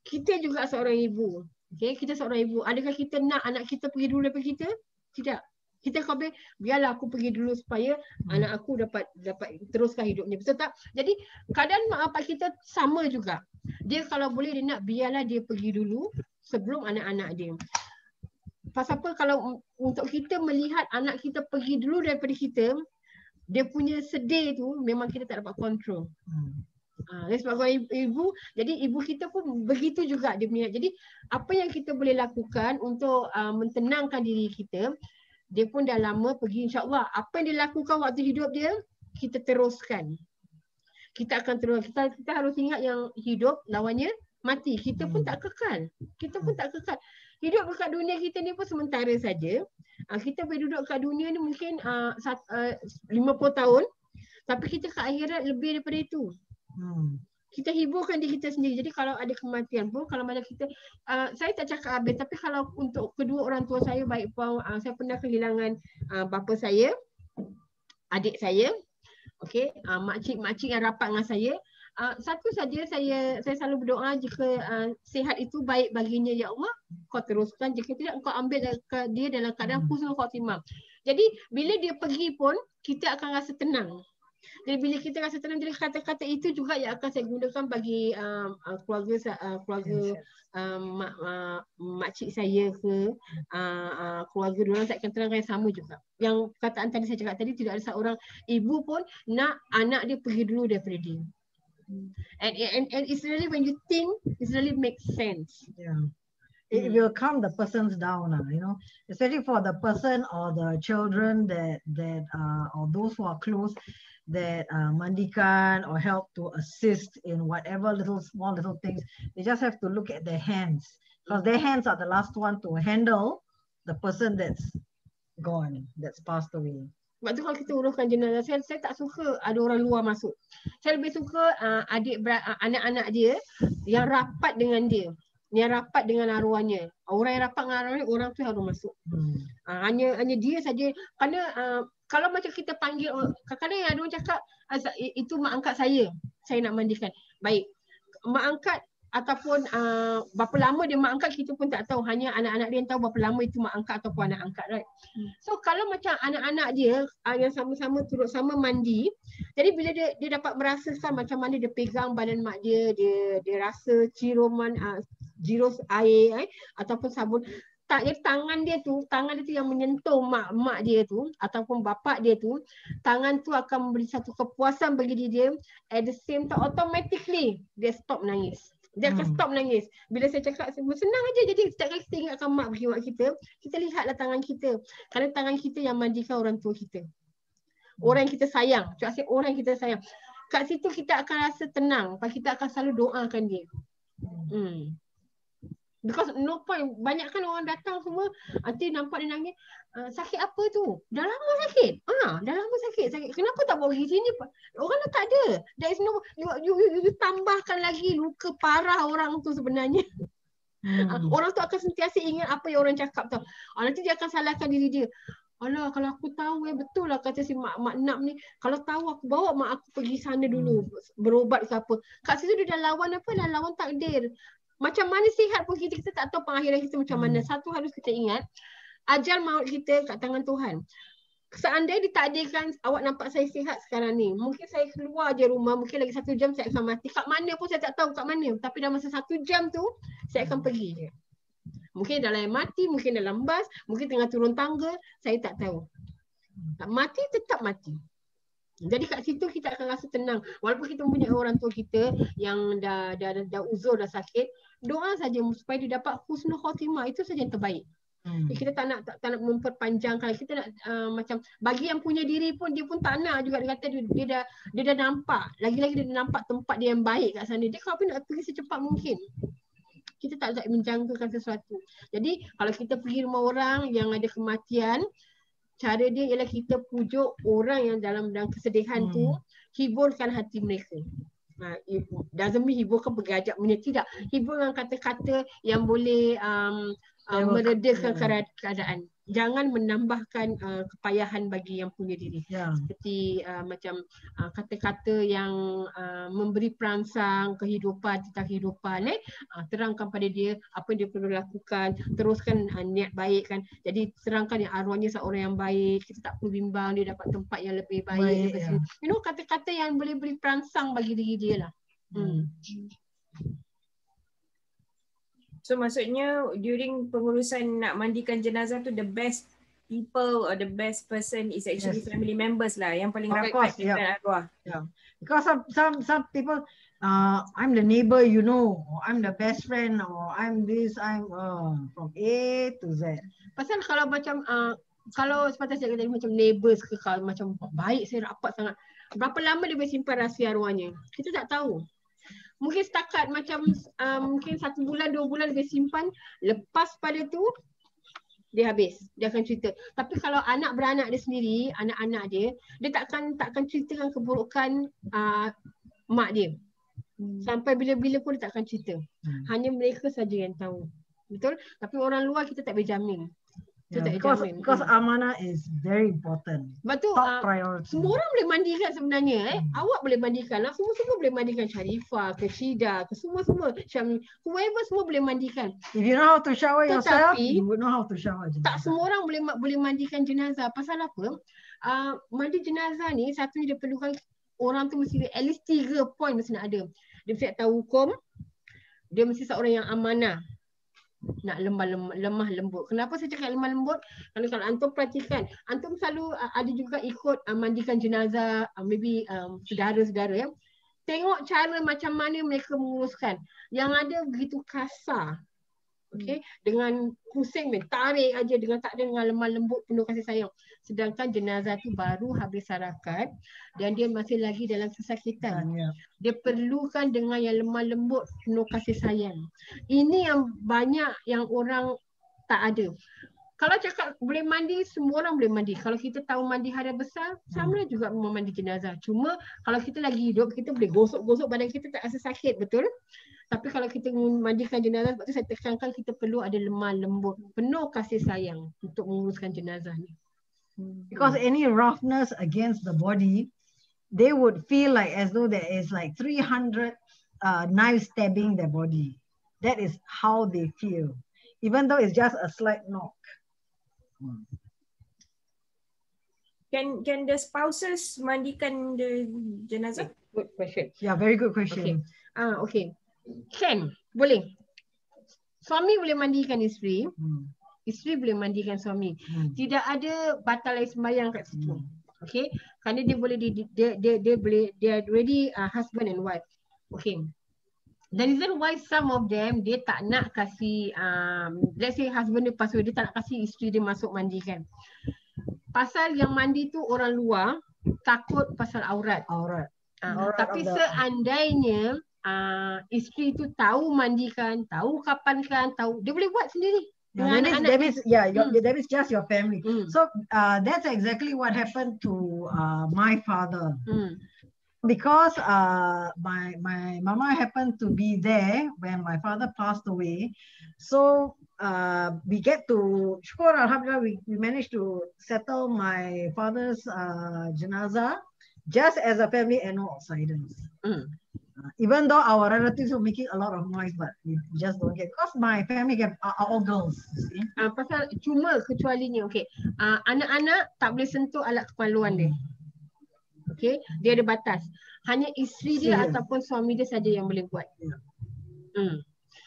Kita juga seorang ibu. Okay? Kita seorang ibu. Adakah kita nak anak kita pergi dulu daripada kita? Tidak. Kita kau biarlah aku pergi dulu supaya anak aku dapat teruskan hidupnya. Betul tak? Jadi keadaan mak bapak kita sama juga. Dia kalau boleh dia nak biarlah dia pergi dulu sebelum anak-anak dia. Pasal apa, kalau untuk kita melihat anak kita pergi dulu daripada kita, dia punya sedih tu memang kita tak dapat kontrol. Sebagai ibu, jadi ibu kita pun begitu juga dia punya. Jadi apa yang kita boleh lakukan untuk mentenangkan diri kita, dia pun dah lama pergi, insyaAllah apa yang dia lakukan waktu hidup dia, kita teruskan. Kita akan terus, kita harus ingat yang hidup lawannya mati. Kita pun tak kekal. Kita pun tak kekal. Hidup dekat dunia kita ni pun sementara saja. Kita boleh duduk kat dunia ni mungkin 50 tahun, tapi kita ke akhirat lebih daripada itu. Kita hiburkan diri kita sendiri. Jadi kalau ada kematian pun, kalau mana kita, saya tak cakap habis, tapi kalau untuk kedua orang tua saya, baik pun saya pernah kehilangan bapa saya, adik saya, okey, makcik yang rapat dengan saya. Satu saja saya selalu berdoa, jika sihat itu baik baginya, ya Allah kau teruskan, jika tidak kau ambil dia dalam keadaan husnul khatimah. Jadi bila dia pergi pun kita akan rasa tenang. Jadi bila kita rasa tenang, jadi kata-kata itu juga yang akan saya gunakan bagi keluarga makcik saya ke keluarga diorang, saya akan terangkan yang sama juga. Yang perkataan tadi saya cakap tadi, tidak ada seorang ibu pun nak anak dia pergi dulu daripada dia. And it's really, when you think, it really makes sense. Yeah. It will calm the person's down, especially for the person or the children that or those who are close, that mandikan or help to assist in whatever small little things. They just have to look at their hands, because their hands are the last one to handle the person that's gone, that's passed away. Sebab tu kalau kita uruskan jenazah, saya tak suka ada orang luar masuk. Saya lebih suka anak-anak dia yang rapat dengan dia, yang rapat dengan arwahnya. Orang yang rapat dengan arwahnya, orang tu harus masuk. Hanya dia saja. Kerana kalau macam kita panggil, kadang-kadang yang ada orang cakap, itu mak angkat saya nak mandikan. Baik, mak angkat ataupun berapa lama dia mak angkat, kita pun tak tahu. Hanya anak-anak dia yang tahu berapa lama itu mak angkat ataupun anak angkat, right? So kalau macam anak-anak dia yang sama-sama turut sama mandi, jadi bila dia dapat merasakan macam mana dia pegang badan mak dia, dia rasa ciuman jirus air ataupun sabun, jadi tangan dia tu yang menyentuh mak dia tu ataupun bapak dia tu, tangan tu akan memberi satu kepuasan bagi dia. At the same time, automatically dia stop menangis. Dia akan stop menangis. Bila saya cakap, senang aja. Jadi setiap kali kita ingatkan mak bagi mak kita lihatlah tangan kita. Kerana tangan kita yang mandikan orang tua kita. Orang yang kita sayang. Orang yang kita sayang. Kat situ kita akan rasa tenang. Kita akan selalu doakan dia. Because no point, banyak kan orang datang semua, nanti nampak dia nangis, sakit apa tu? Dah lama sakit. Dah lama sakit. Kenapa tak bawa pergi sini? Orang dah tak ada. There is no, you tambahkan lagi luka parah orang tu sebenarnya. Orang tu akan sentiasa ingat apa yang orang cakap tau. Nanti dia akan salahkan diri dia. Alah, kalau aku tahu betul lah kata si mak Nam ni, kalau tahu aku bawa mak aku pergi sana dulu berobat ke apa. Kat situ dia dah lawan apa? Dah lawan takdir. Macam mana sihat pun kita tak tahu pengakhiran kita macam mana. Satu harus kita ingat, ajal maut kita kat tangan Tuhan. Seandainya ditakdirkan awak nampak saya sihat sekarang ni, mungkin saya keluar je rumah, mungkin lagi 1 jam saya akan mati. Kat mana pun saya tak tahu kat mana. Tapi dalam masa 1 jam tu, saya akan pergi je. Mungkin dalam mati, mungkin dalam bas, mungkin tengah turun tangga, saya tak tahu. Tak mati, tetap mati. Jadi kat situ kita akan rasa tenang. Walaupun kita mempunyai orang tua kita yang dah uzur, dah sakit, doa saja supaya dia dapat husnul khotimah, itu saja yang terbaik. Kita tak nak memperpanjangkan. Kita nak macam bagi yang punya diri pun dia pun tak nak juga. Dia kata dia dah nampak. Lagi-lagi dia dah nampak tempat dia yang baik kat sana. Dia kalau nak pergi secepat mungkin. Kita tak menjangkakan sesuatu. Jadi kalau kita pergi rumah orang yang ada kematian, cara dia ialah kita pujuk orang yang dalam kesedihan tu, hiburkan hati mereka. It doesn't mean hiburkan bergajak punya, tidak. Hibur dengan kata-kata yang boleh meredakan keadaan. Jangan menambahkan kepayahan bagi yang punya diri. Seperti macam kata-kata yang memberi perangsang kehidupan, tentang kehidupan. Terangkan pada dia apa dia perlu lakukan. Teruskan niat baik kan. Jadi terangkan yang arwahnya seorang yang baik. Kita tak perlu bimbang, dia dapat tempat yang lebih baik. You know, kata-kata yang boleh beri perangsang bagi diri dia lah. So maksudnya during pengurusan nak mandikan jenazah tu, the best people or the best person is actually family members lah yang paling rapat dengan arwah. Because some people, I'm the neighbor, you know, or I'm the best friend, or I'm this, I'm from A to Z. Pasal kalau macam kalau seperti saya kata macam neighbours ke, kalau macam baik, saya rapat sangat, berapa lama dia boleh simpan rahsia arwahnya? Kita tak tahu. Mungkin setakat macam mungkin 1 bulan, 2 bulan dia simpan, lepas pada tu dia habis, dia akan cerita. Tapi kalau anak beranak dia sendiri, anak-anak dia takkan ceritakan keburukan mak dia. Sampai bila-bila pun dia takkan cerita. Hanya mereka saja yang tahu. Betul? Tapi orang luar kita tak boleh jamin. Because amanah is very important. Betul. Top priority. Semua orang boleh mandikan sebenarnya. Awak boleh mandikan lah. Semua boleh mandikan. Sharifah, ke Syida, ke semua. Whoever semua boleh mandikan. If you know how to shower yourself, you would know how to shower jenazah. Tak semua orang boleh mandikan jenazah. Pasal apa? Mandi jenazah ni, satunya dia perlukan orang tu mesti at least 3 point mesti nak ada. Dia mesti tahu hukum. Dia mesti seorang yang amanah. Nak lemah lembut. Kenapa saya cakap lemah lembut? Kerana kalau antum perhatikan, antum selalu ada juga ikut mandikan jenazah, maybe saudara-saudara ya. Tengok cara macam mana mereka menguruskan. Yang ada begitu kasar. Okay? Dengan pusing, tarik aja, dengan tak ada, dengan lemah lembut, penuh kasih sayang. Sedangkan jenazah tu baru habis harakat dan dia masih lagi dalam kesakitan. Dia perlukan dengan yang lemah lembut, penuh kasih sayang. Ini yang banyak yang orang tak ada. Kalau cakap boleh mandi, semua orang boleh mandi. Kalau kita tahu mandi hara besar, sama juga memandi jenazah. Cuma kalau kita lagi hidup, kita boleh gosok-gosok badan kita, tak rasa sakit, betul? Tapi kalau kita mandikan jenazah, sebab tu saya tekankan kita perlu ada lemah lembut, penuh kasih sayang untuk menguruskan jenazah ni. Because any roughness against the body, they would feel like as though there is like 300 knives stabbing their body. That is how they feel, even though it's just a slight knock. Can the spouses mandikan the jenazah? Good question. Yeah, very good question. Okay. Can, boleh. Suami boleh mandikan isteri, isteri boleh mandikan suami. Tidak ada batal sembahyang kat situ. Okay, kerana dia boleh dia already husband and wife. Okay. The reason why some of them dia tak nak kasih let's say husband dia pasal dia tak nak kasih isteri dia masuk mandikan. Pasal yang mandi tu orang luar takut pasal aurat. Tapi seandainya isteri tu tahu mandikan, tahu kapankan, tahu, dia boleh buat sendiri. That is just your family. So that's exactly what happened to my father. Because my mama happened to be there when my father passed away. So we get to, syukur alhamdulillah, we managed to settle my father's janazah just as a family and no outsiders. Even though our relatives were making a lot of noise, but we just don't get, because my family are all girls. Pasal cuma kecualinya, okay, anak-anak tak boleh sentuh alat kemaluan dia. Okay, dia ada batas. Hanya isteri dia ataupun suami dia saja yang boleh buat.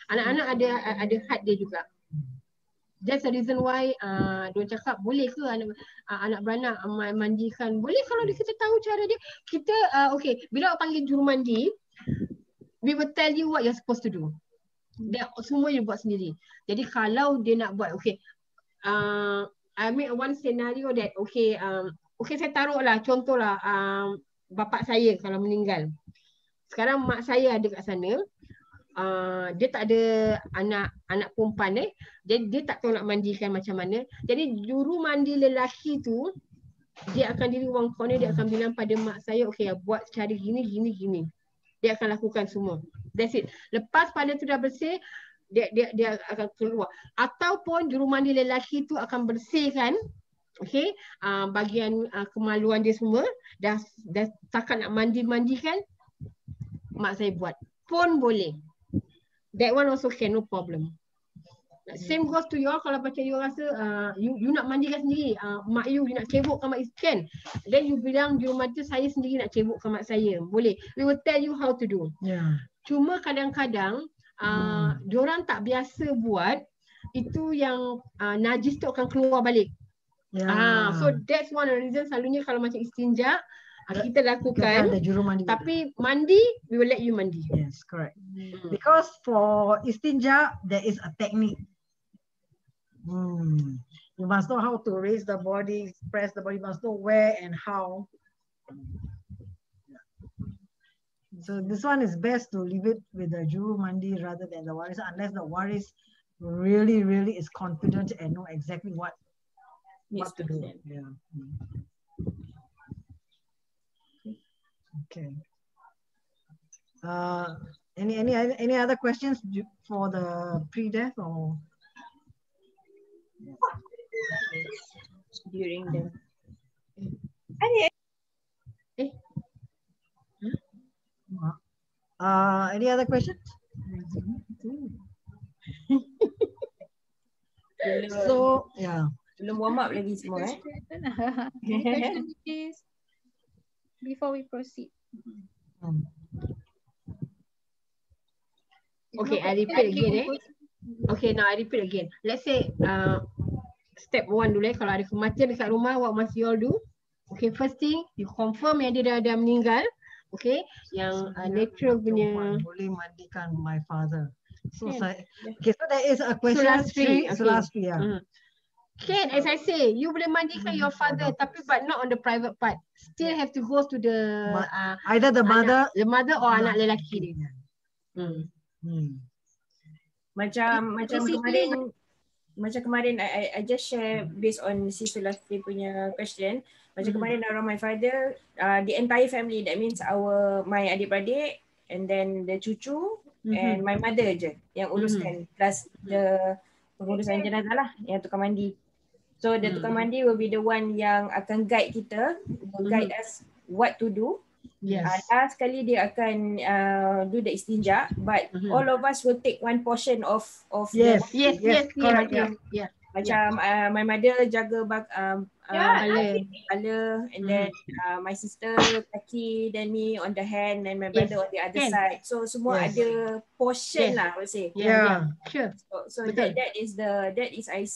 Anak-anak ada had dia juga. That's the reason why dia cakap boleh ke anak beranak mandikan. Boleh kalau kita tahu cara dia. Kita okay, bila awak panggil juru mandi, we will tell you what you're supposed to do. Dia semua you buat sendiri. Jadi kalau dia nak buat, okay, I make one scenario that okay, okay saya taruhlah contohlah bapak saya kalau meninggal. Sekarang mak saya ada kat sana. Dia tak ada anak perempuan dia tak tahu nak mandikan macam mana. Jadi juru mandi lelaki tu dia akan diri ruang corner, dia akan bilang pada mak saya, okay, buat cara gini. Dia akan lakukan semua. That's it. Lepas pada tu dah bersih, dia akan keluar. Ataupun juru mandi lelaki tu akan bersihkan, okay, bahagian kemaluan dia semua. Dah takat nak mandikan, mak saya buat. Pun boleh. That one also can, no problem. Same goes to you all. Kalau macam you rasa you nak mandikan sendiri, mak you nak cebokkan mak you, kan? Then you bilang juru mandi saya sendiri nak cebokkan mak saya. Boleh. We will tell you how to do. Yeah. Cuma kadang-kadang diorang tak biasa buat, itu yang najis tu akan keluar balik. Yeah. So that's one of the reasons selalunya kalau macam istinja kita lakukan, tapi mandi we will let you mandi. Yes, correct. Because for istinja there is a technique. You must know how to raise the body, press the body, you must know where and how. So this one is best to leave it with the juru mandi rather than the waris, unless the waris really is confident and know exactly what to do. Yeah. Okay. Any other questions for the pre-death or during the any other questions? So yeah. Belum warm up lagi semua Any questions, please? Before we proceed. Okay, I repeat again. Okay, now I repeat again. Let's say step 1 dulu kalau ada kematian dekat rumah, what must you all do? Okay, first thing, you confirm yang dia dah meninggal. Okay, yang natural punya. Boleh mandikan my father. So okay, so there is a question. Sulastri, yeah. Can, as I say, you boleh mandikan your father, tapi but not on the private part. Still have to go to the either the mother or anak lelaki dia. Macam kemarin I just share based on si Sulastri punya question. Macam kemarin around my father, the entire family, that means my adik-beradik and then the cucu and my mother je yang uruskan, plus the pengurusan jenazah lah, yang tukang mandi. So the tukang mandi will be the one yang akan guide kita, will guide us what to do. Last sekali dia akan do the istinja, but all of us will take one portion of yes, correct. Macam my mother jaga kepala, and then my sister kaki, then me on the hand, and my brother on the other side. So semua ada portion lah, I would say. Sure. So that is I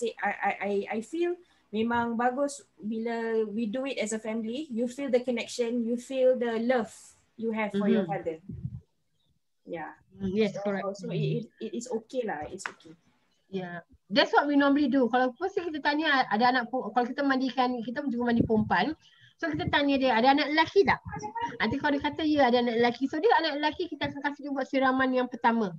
feel memang bagus bila we do it as a family. You feel the connection, you feel the love you have for your father. Yeah. Yes, correct. So it is okay lah. It's okay. Yeah, that's what we normally do. Kalau first kita tanya ada anak, kalau kita mandikan, kita juga mandi perempuan. So kita tanya dia, ada anak lelaki tak? Nanti kalau dia kata ya ada anak lelaki, so dia anak lelaki kita akan kasih dia buat siraman yang pertama.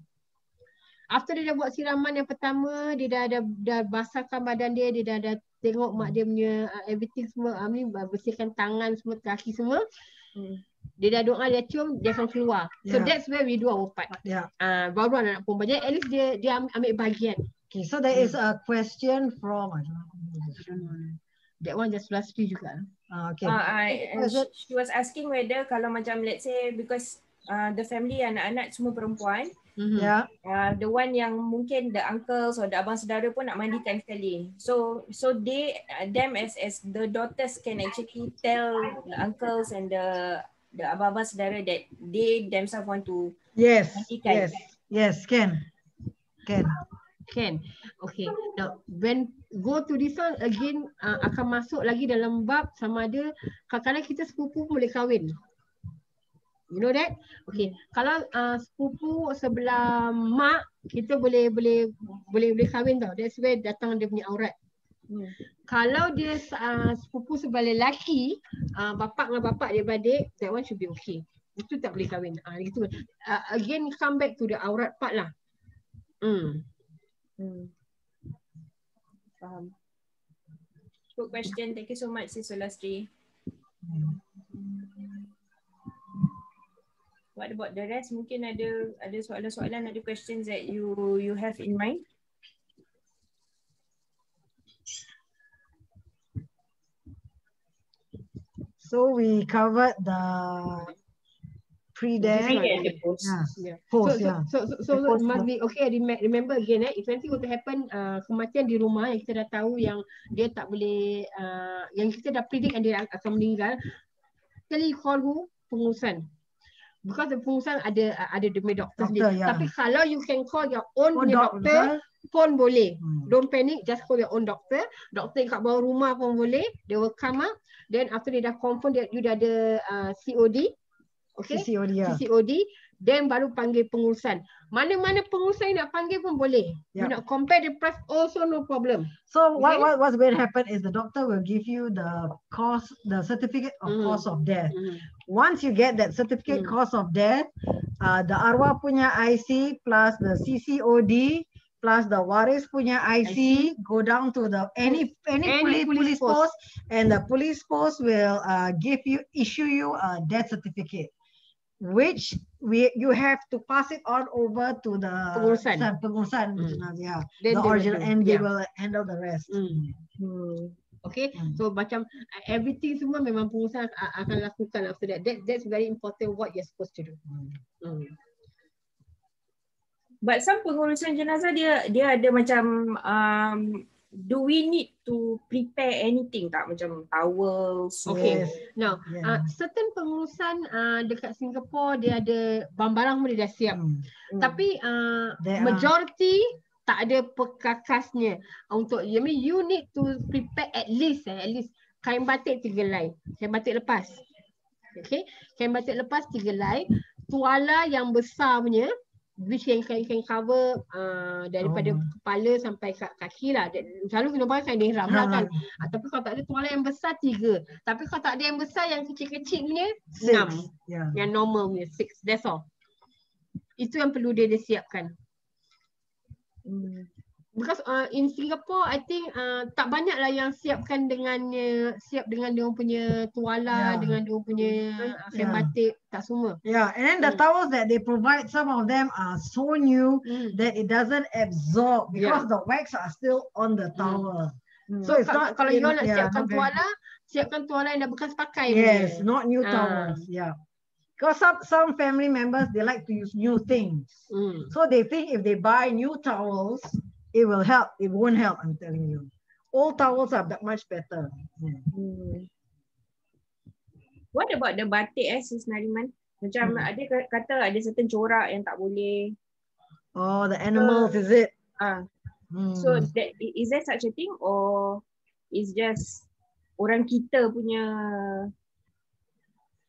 After dia dah buat siraman yang pertama, dia dah basahkan badan dia, dia dah tengok mak dia punya everything semua, bersihkan tangan semua, kaki semua. Dia dah doa, dia cium, dia akan keluar. So that's where we do our part. Baru anak perempuan. Jadi at least dia ambil bahagian. Okay, so there is a question from that one just last week juga. Okay. She was asking whether kalau macam let's say because the family anak-anak semua perempuan, the one yang mungkin the uncles or the abang saudara pun nak mandikan sekali. So them as the daughters can actually tell the uncles and the abang-abang saudara that they themselves want to mandikan. Yes, can. Can. Okay. Now, when go to this one again, akan masuk lagi dalam bab sama ada kadang-kadang kita sepupu boleh kahwin. You know that? Okay. Kalau sepupu sebelah mak, kita boleh kahwin tau. That's where datang dia punya aurat. Kalau dia sepupu sebelah lelaki, bapak dengan bapak dia beradik, that one should be okay. Itu tak boleh kahwin. Gitu. Again, come back to the aurat part lah. Faham. Good question. Thank you so much, Sis Sulastri. What about the rest? Mungkin ada soalan-soalan, ada questions that you have in mind? So we covered the pre-death. And the post. Post, So must be okay. Remember again, if anything were to happen, kematian di rumah yang kita dah tahu yang dia tak boleh, yang kita dah predict yang dia akan meninggal, actually call who? Pengurusan. Because the pengurusan ada demi doktor sendiri. Tapi kalau you can call your own doctor pun boleh. Don't panic, just call your own doctor. Doktor kat bawah rumah pun boleh. They will come up. Then after they dah confirm that you dah ada COD. Okay? CCOD, then baru panggil pengurusan. Mana-mana pengurusan yang nak panggil pun boleh. You nak compare the price also no problem. So what's going to happen is the doctor will give you the cost, the certificate of cause of death. Once you get that certificate cause of death, the arwah punya IC plus the CCOD plus the waris punya IC go down to the any police post, and the police post will issue you a death certificate, which you have to pass it on over to the pengurusan, the original, and they will handle the rest. Okay, so macam everything semua memang pengurusan akan lakukan after that. That's very important what you're supposed to do. But some pengurusan jenazah dia ada macam do we need to prepare anything tak, macam towels? Okay. Now, certain pengurusan dekat Singapore dia ada barang-barang pun dia dah siap. Tapi majority tak ada perkakasnya untuk, I mean you need to prepare at least kain batik 3 helai. Kain batik lepas. Okay. Kain batik lepas 3 helai. Tuala yang besar punya, which can cover daripada kepala sampai kaki lah. Selalu kena pakai kain ihram lah kan. Tapi kalau tak ada tuala yang besar 3. Tapi kalau tak ada yang besar, yang kecil-kecil punya 6. Yang normal punya 6. That's all. Itu yang perlu dia siapkan. Because in Singapore, I think tak banyak lah yang siap dengan dia punya tuala, dengan dia punya kain batik, tak semua. And then the towels that they provide, some of them are so new that it doesn't absorb because the wax are still on the towel. So it's not, kalau you nak siapkan tuala yang dah bekas pakai. Yes, not new towels. Because some family members, they like to use new things. So they think if they buy new towels, it will help. It won't help, I'm telling you. Old towels are much better. What about the batik, Sis Nariman? Macam ada kata ada certain corak yang tak boleh. Oh, the animals, is it? So is there such a thing, or is just orang kita punya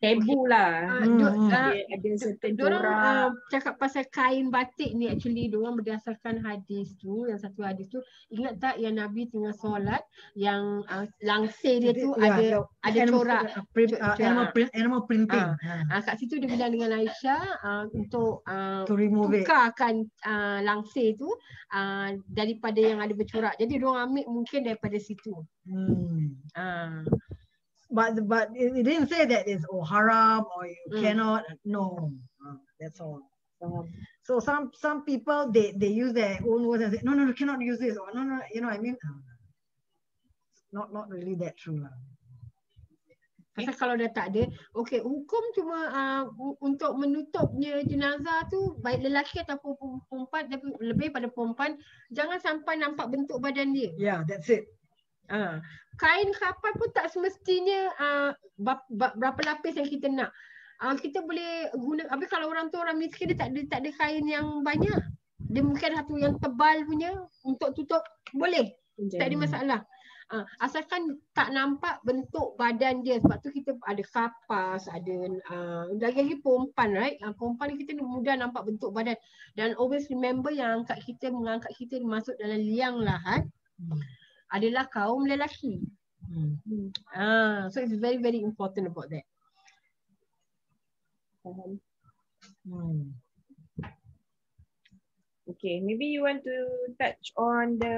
tabu lah? Ada certain corak. Cakap pasal kain batik ni, actually diorang berdasarkan hadis tu, yang satu hadis tu, ingat tak yang Nabi tengah solat, yang langsir dia tu ada corak, animal printing. Kat situ dia bilang dengan Aisyah untuk remove tukarkan langsir tu daripada yang ada bercorak. Jadi diorang ambil mungkin daripada situ. But it didn't say that it's haram or you cannot. No, that's all. So some people they use their own words and say no, cannot use this, or no, you know what I mean? Not really that true lah. Pasal kalau dah tak ada, okay, hukum cuma untuk menutupnya jenazah tu, baik lelaki ataupun perempuan, tapi lebih pada perempuan, jangan sampai nampak bentuk badan dia. That's it. Kain kapal pun tak semestinya berapa lapis yang kita nak. Kita boleh guna, tapi kalau orang tu orang miskin, dia tak ada kain yang banyak. dia mungkin satu yang tebal punya untuk tutup, boleh. Tak ada masalah. Asalkan tak nampak bentuk badan dia. Sebab tu kita ada kapas, ada lagi-lagi perempuan, right? Perempuan kita mudah nampak bentuk badan. Dan always remember yang mengangkat kita masuk dalam liang lahat adalah kaum lelaki. So it's very very important about that. Okay, maybe you want to touch on the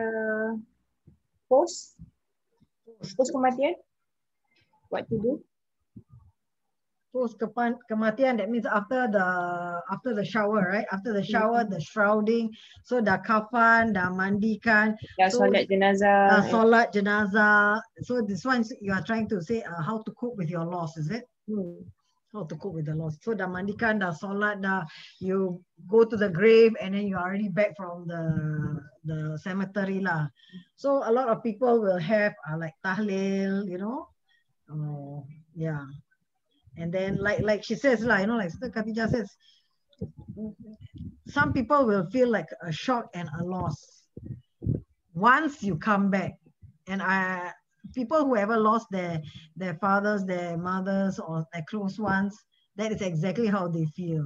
post kematian. What to do? Post kematian, that means after the shower, right? After the shower, the shrouding. So dah kafan, dah mandikan. So, solat jenazah. Solat jenazah. So this one you are trying to say how to cope with your loss, is it? How to cope with the loss. So dah mandikan, dah solat, dah you go to the grave and then you are already back from the cemetery lah. So a lot of people will have like tahlil, you know. Yeah. And then like she says lah, you know, like Sister Khatijah says, some people will feel like a shock and a loss once you come back. And people who ever lost their fathers, their mothers, or their close ones, that is exactly how they feel.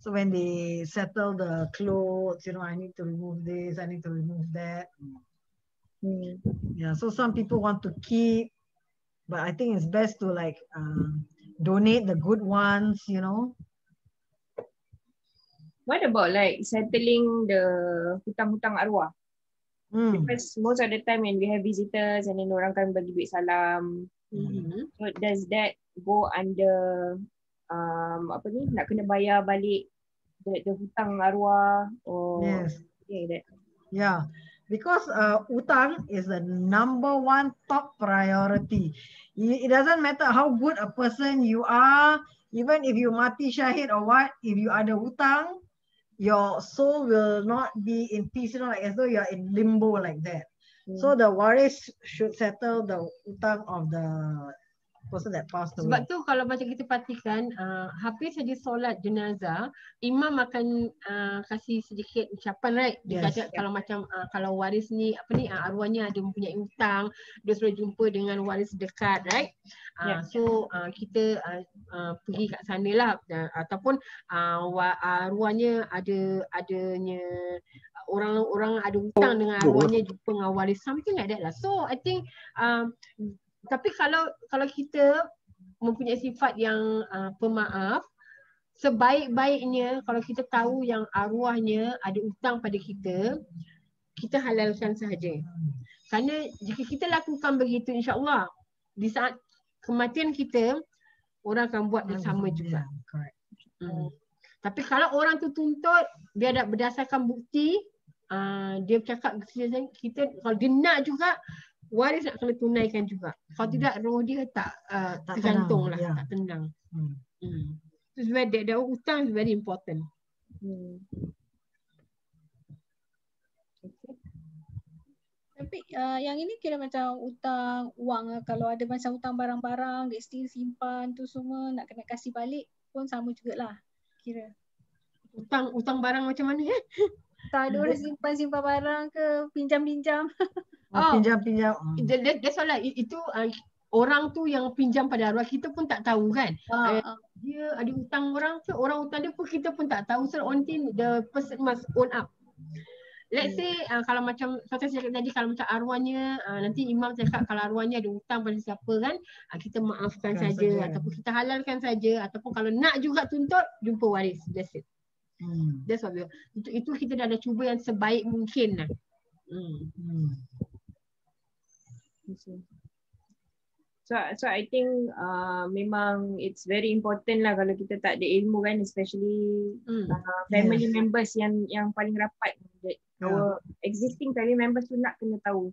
So when they settle the clothes, you know, I need to remove this, I need to remove that. Yeah, so some people want to keep, but I think it's best to like donate the good ones, you know. What about like settling the hutang-hutang arwah? Because most of the time when we have visitors and then orang kan bagi duit salam, so does that go under nak kena bayar balik the hutang arwah or like that? Yeah, because utang is the #1 top priority. It doesn't matter how good a person you are, even if you mati syahid or what, if you ada hutang, your soul will not be in peace, you know, like as though you are in limbo like that. So the waris should settle the hutang of the person that passed away. Sebab tu kalau macam kita perhatikan, habis saja solat jenazah, imam akan kasih sedikit ucapan, right? Dia kata kalau macam kalau waris ni arwahnya ada mempunyai hutang, dia suruh jumpa dengan waris dekat, right? So kita pergi kat sana lah, ataupun arwahnya adanya orang ada hutang dengan arwahnya, jumpa dengan waris, something like that lah. So I think tapi kalau kita mempunyai sifat yang pemaaf, sebaik-baiknya kalau kita tahu yang arwahnya ada hutang pada kita halalkan sahaja. Kerana jika kita lakukan begitu, insya-Allah di saat kematian kita, orang akan buat bersama juga. Tapi kalau orang tu tuntut, dia ada berdasarkan bukti, dia cakap kita kalau dia nak juga, waris nak kena tunaikan juga. Kalau tidak, roh dia tak tergantung lah, tak tenang. So the hutang is very important. Tapi yang ini kira macam hutang wang lah. Kalau ada macam hutang barang-barang, dia still simpan tu semua, nak kena kasih balik pun sama jugalah kira. Hutang barang macam mana? Tak ada orang simpan barang ke, pinjam-pinjam. Pinjam-pinjam. That's all lah. Itu orang tu yang pinjam pada arwah, kita pun tak tahu kan. Dia ada hutang orang hutang dia pun kita pun tak tahu. So only the person must own up. Let's say kalau macam saya cakap tadi, kalau macam arwahnya nanti imam cakap kalau arwahnya ada hutang pada siapa kan, kita maafkan saja ataupun kita halalkan saja, ataupun kalau nak juga tuntut, jumpa waris. That's it. That's what itu kita dah ada cuba yang sebaik mungkin lah. So I think memang it's very important lah kalau kita tak ada ilmu kan, especially family members yang paling rapat. Our existing family members tu nak kena tahu.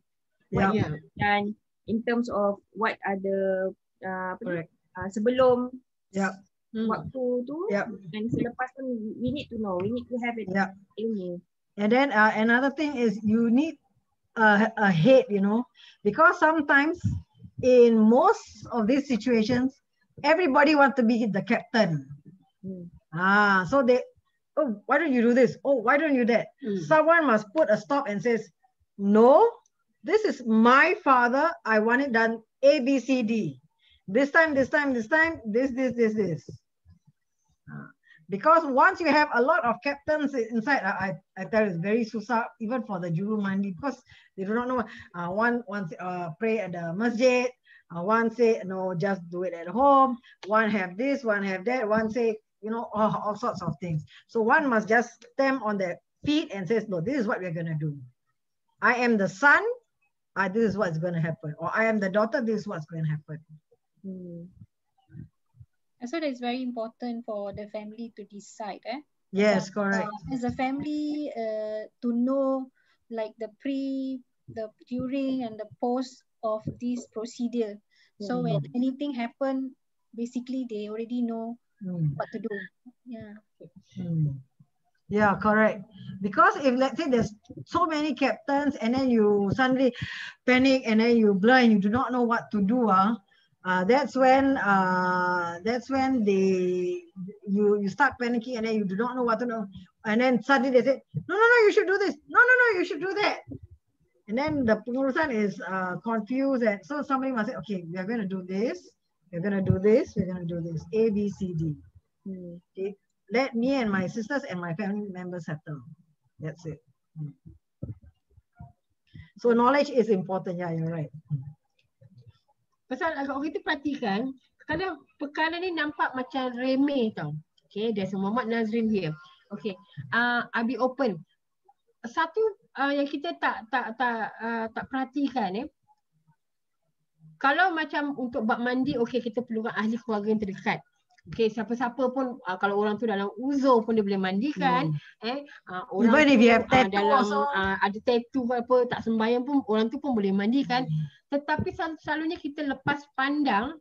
Dan in terms of what ada sebelum waktu tu dan selepas pun, we need to know, we need to have it ilmu. And then another thing is you need a head, you know, because sometimes in most of these situations, everybody want to be the captain. So they oh, why don't you do this? Oh, why don't you do that? Mm. Someone must put a stop and says, no, this is my father. I want it done A, B, C, D. This time, this, this. Because once you have a lot of captains inside, I tell you, it's very susah, even for the juru mandi, because they do not know. One pray at the masjid, one say, no, just do it at home. One have this, one have that, one say, you know, all sorts of things. So one must just stamp on their feet and says, no, this is what we're going to do. I am the son, this is what's going to happen. Or I am the daughter, this is what's going to happen. So it's very important for the family to decide. Yes, correct. As a family, to know like the during and the post of this procedure. So when anything happen, basically they already know what to do. Yeah. Yeah, correct. Because if let's say there's so many captains and then you suddenly panic and then you blur and you do not know what to do, that's when you start panicking and then you do not know what to do, and then suddenly they say, no, you should do this, no, you should do that, and then the pengurusan is confused, and so somebody must say, okay, we are going to do this, we're going to do this, we're going to do this, A, B, C, D. Okay. Let me and my sisters and my family members settle. That's it. So knowledge is important. Yeah, you're right. Pasal kalau kita perhatikan, kadang perkara ni nampak macam remeh tau. Okay, there's Muhammad Nazrin here. Okay, I'll be open. Satu yang kita tak perhatikan, kalau macam untuk bab mandi, okay, kita perlukan ahli keluarga yang terdekat. Okay, siapa-siapa pun kalau orang tu dalam uzur pun dia boleh mandikan. Orang even tu, if you have tattoo dalam also. ada tattoo apa, tak sembahyang pun orang tu pun boleh mandikan. Tetapi selalunya kita lepas pandang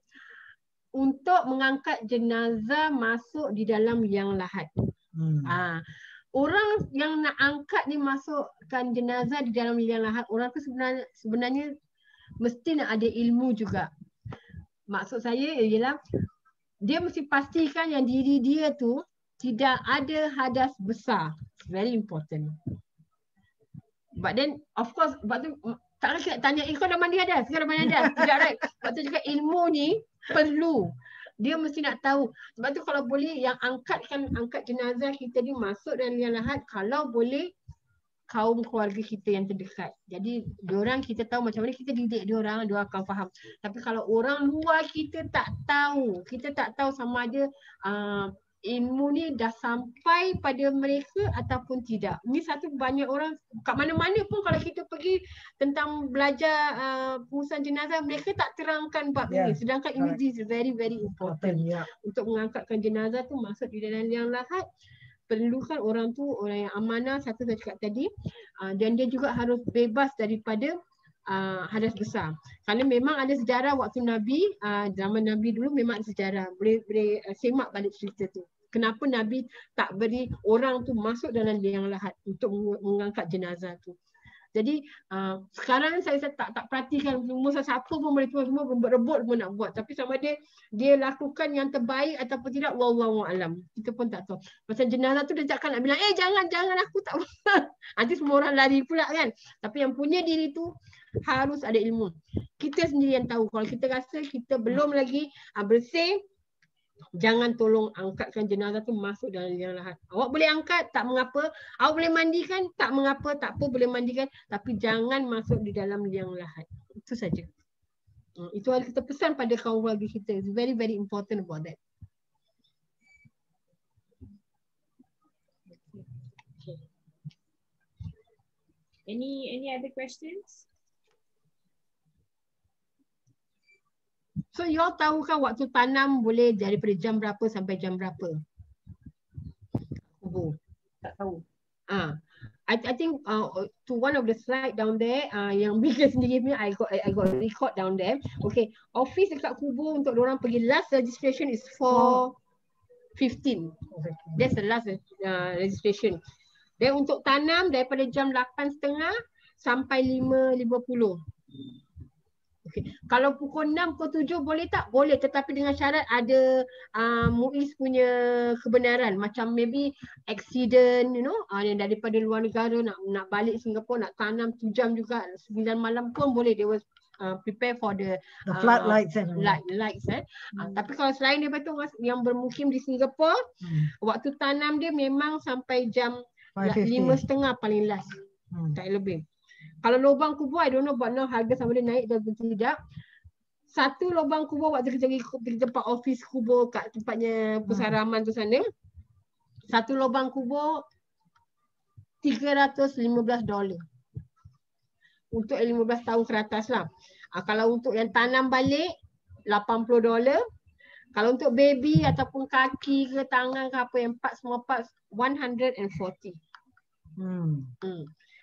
untuk mengangkat jenazah masuk di dalam liang lahat. Orang yang nak angkat ni masukkan jenazah di dalam liang lahat, orang tu sebenarnya mesti nak ada ilmu juga. Maksud saya ialah dia mesti pastikan yang diri dia tu tidak ada hadas besar. It's very important. But then of course, sebab tu tak nak tanya, kau dah mandi hadas? Kau dah mandi hadas? Tidak, right? Sebab tu juga ilmu ni perlu. Dia mesti nak tahu. Sebab tu kalau boleh yang angkat jenazah kita ni masuk dalam liang lahat, kalau boleh kaum keluarga kita yang terdekat. Jadi diorang kita tahu macam mana kita didik diorang akan faham. Tapi kalau orang luar kita tak tahu sama ada ilmu ni dah sampai pada mereka ataupun tidak. Ni satu, banyak orang kat mana-mana pun kalau kita pergi tentang belajar pengurusan jenazah, mereka tak terangkan bab ini. Sedangkan ini is very very important. Untuk mengangkatkan jenazah tu masuk di dalam liang lahat, perlukan orang tu orang yang amanah, satu saya cakap tadi, dan dia juga harus bebas daripada hadas besar. Kerana memang ada sejarah waktu Nabi, zaman Nabi dulu memang ada sejarah. Boleh semak balik cerita tu. Kenapa Nabi tak beri orang tu masuk dalam liang lahat untuk mengangkat jenazah tu. Jadi sekarang saya tak perhatikan semua, siapa pun boleh semua berebut pun nak buat. Tapi sama dia lakukan yang terbaik ataupun tidak, wallahu alam. Kita pun tak tahu. Macam jenazah tu dia takkan nak bilang, jangan aku tak buat. Nanti semua orang lari pula kan. Tapi yang punya diri tu harus ada ilmu. Kita sendiri yang tahu. Kalau kita rasa kita belum lagi bersih, jangan tolong angkatkan jenazah tu masuk dalam liang lahat. Awak boleh angkat, tak mengapa. Awak boleh mandikan, tak mengapa, tak apa, boleh mandikan. Tapi jangan masuk di dalam liang lahat. Itu saja. Itu harus kita pesan pada kaum keluarga kita. It's very very important about that. Okay. Any other questions? So you all tahu kan waktu tanam boleh daripada jam berapa sampai jam berapa? Kubur. Tak tahu. I think to one of the slide down there, yang Mika sendiri punya, I got record down there. Okay, office dekat kubur untuk orang pergi, last registration is 4:15. That's the last registration. Dan untuk tanam daripada jam 8.30 sampai 5.50. Okay. Kalau pukul 6, pukul 7 boleh tak? Boleh, tetapi dengan syarat ada MUIS punya kebenaran. Macam maybe accident, you know, yang daripada luar negara nak balik Singapura, nak tanam 2 jam juga, 9 malam pun boleh. They will prepare for the floodlights and lights. Tapi kalau selain daripada tu, yang bermukim di Singapura, waktu tanam dia memang sampai jam 5:30 paling last. Tak lebih. Kalau lubang kubur, I don't know about now harga sama dia naik atau tidak. Satu lubang kubur waktu kita pergi tempat office kubur kat tempatnya Pusaraman tu sana, satu lubang kubur $315 untuk 15 tahun ke atas lah. Kalau untuk yang tanam balik $80. Kalau untuk baby ataupun kaki ke tangan ke apa yang semua parts $140.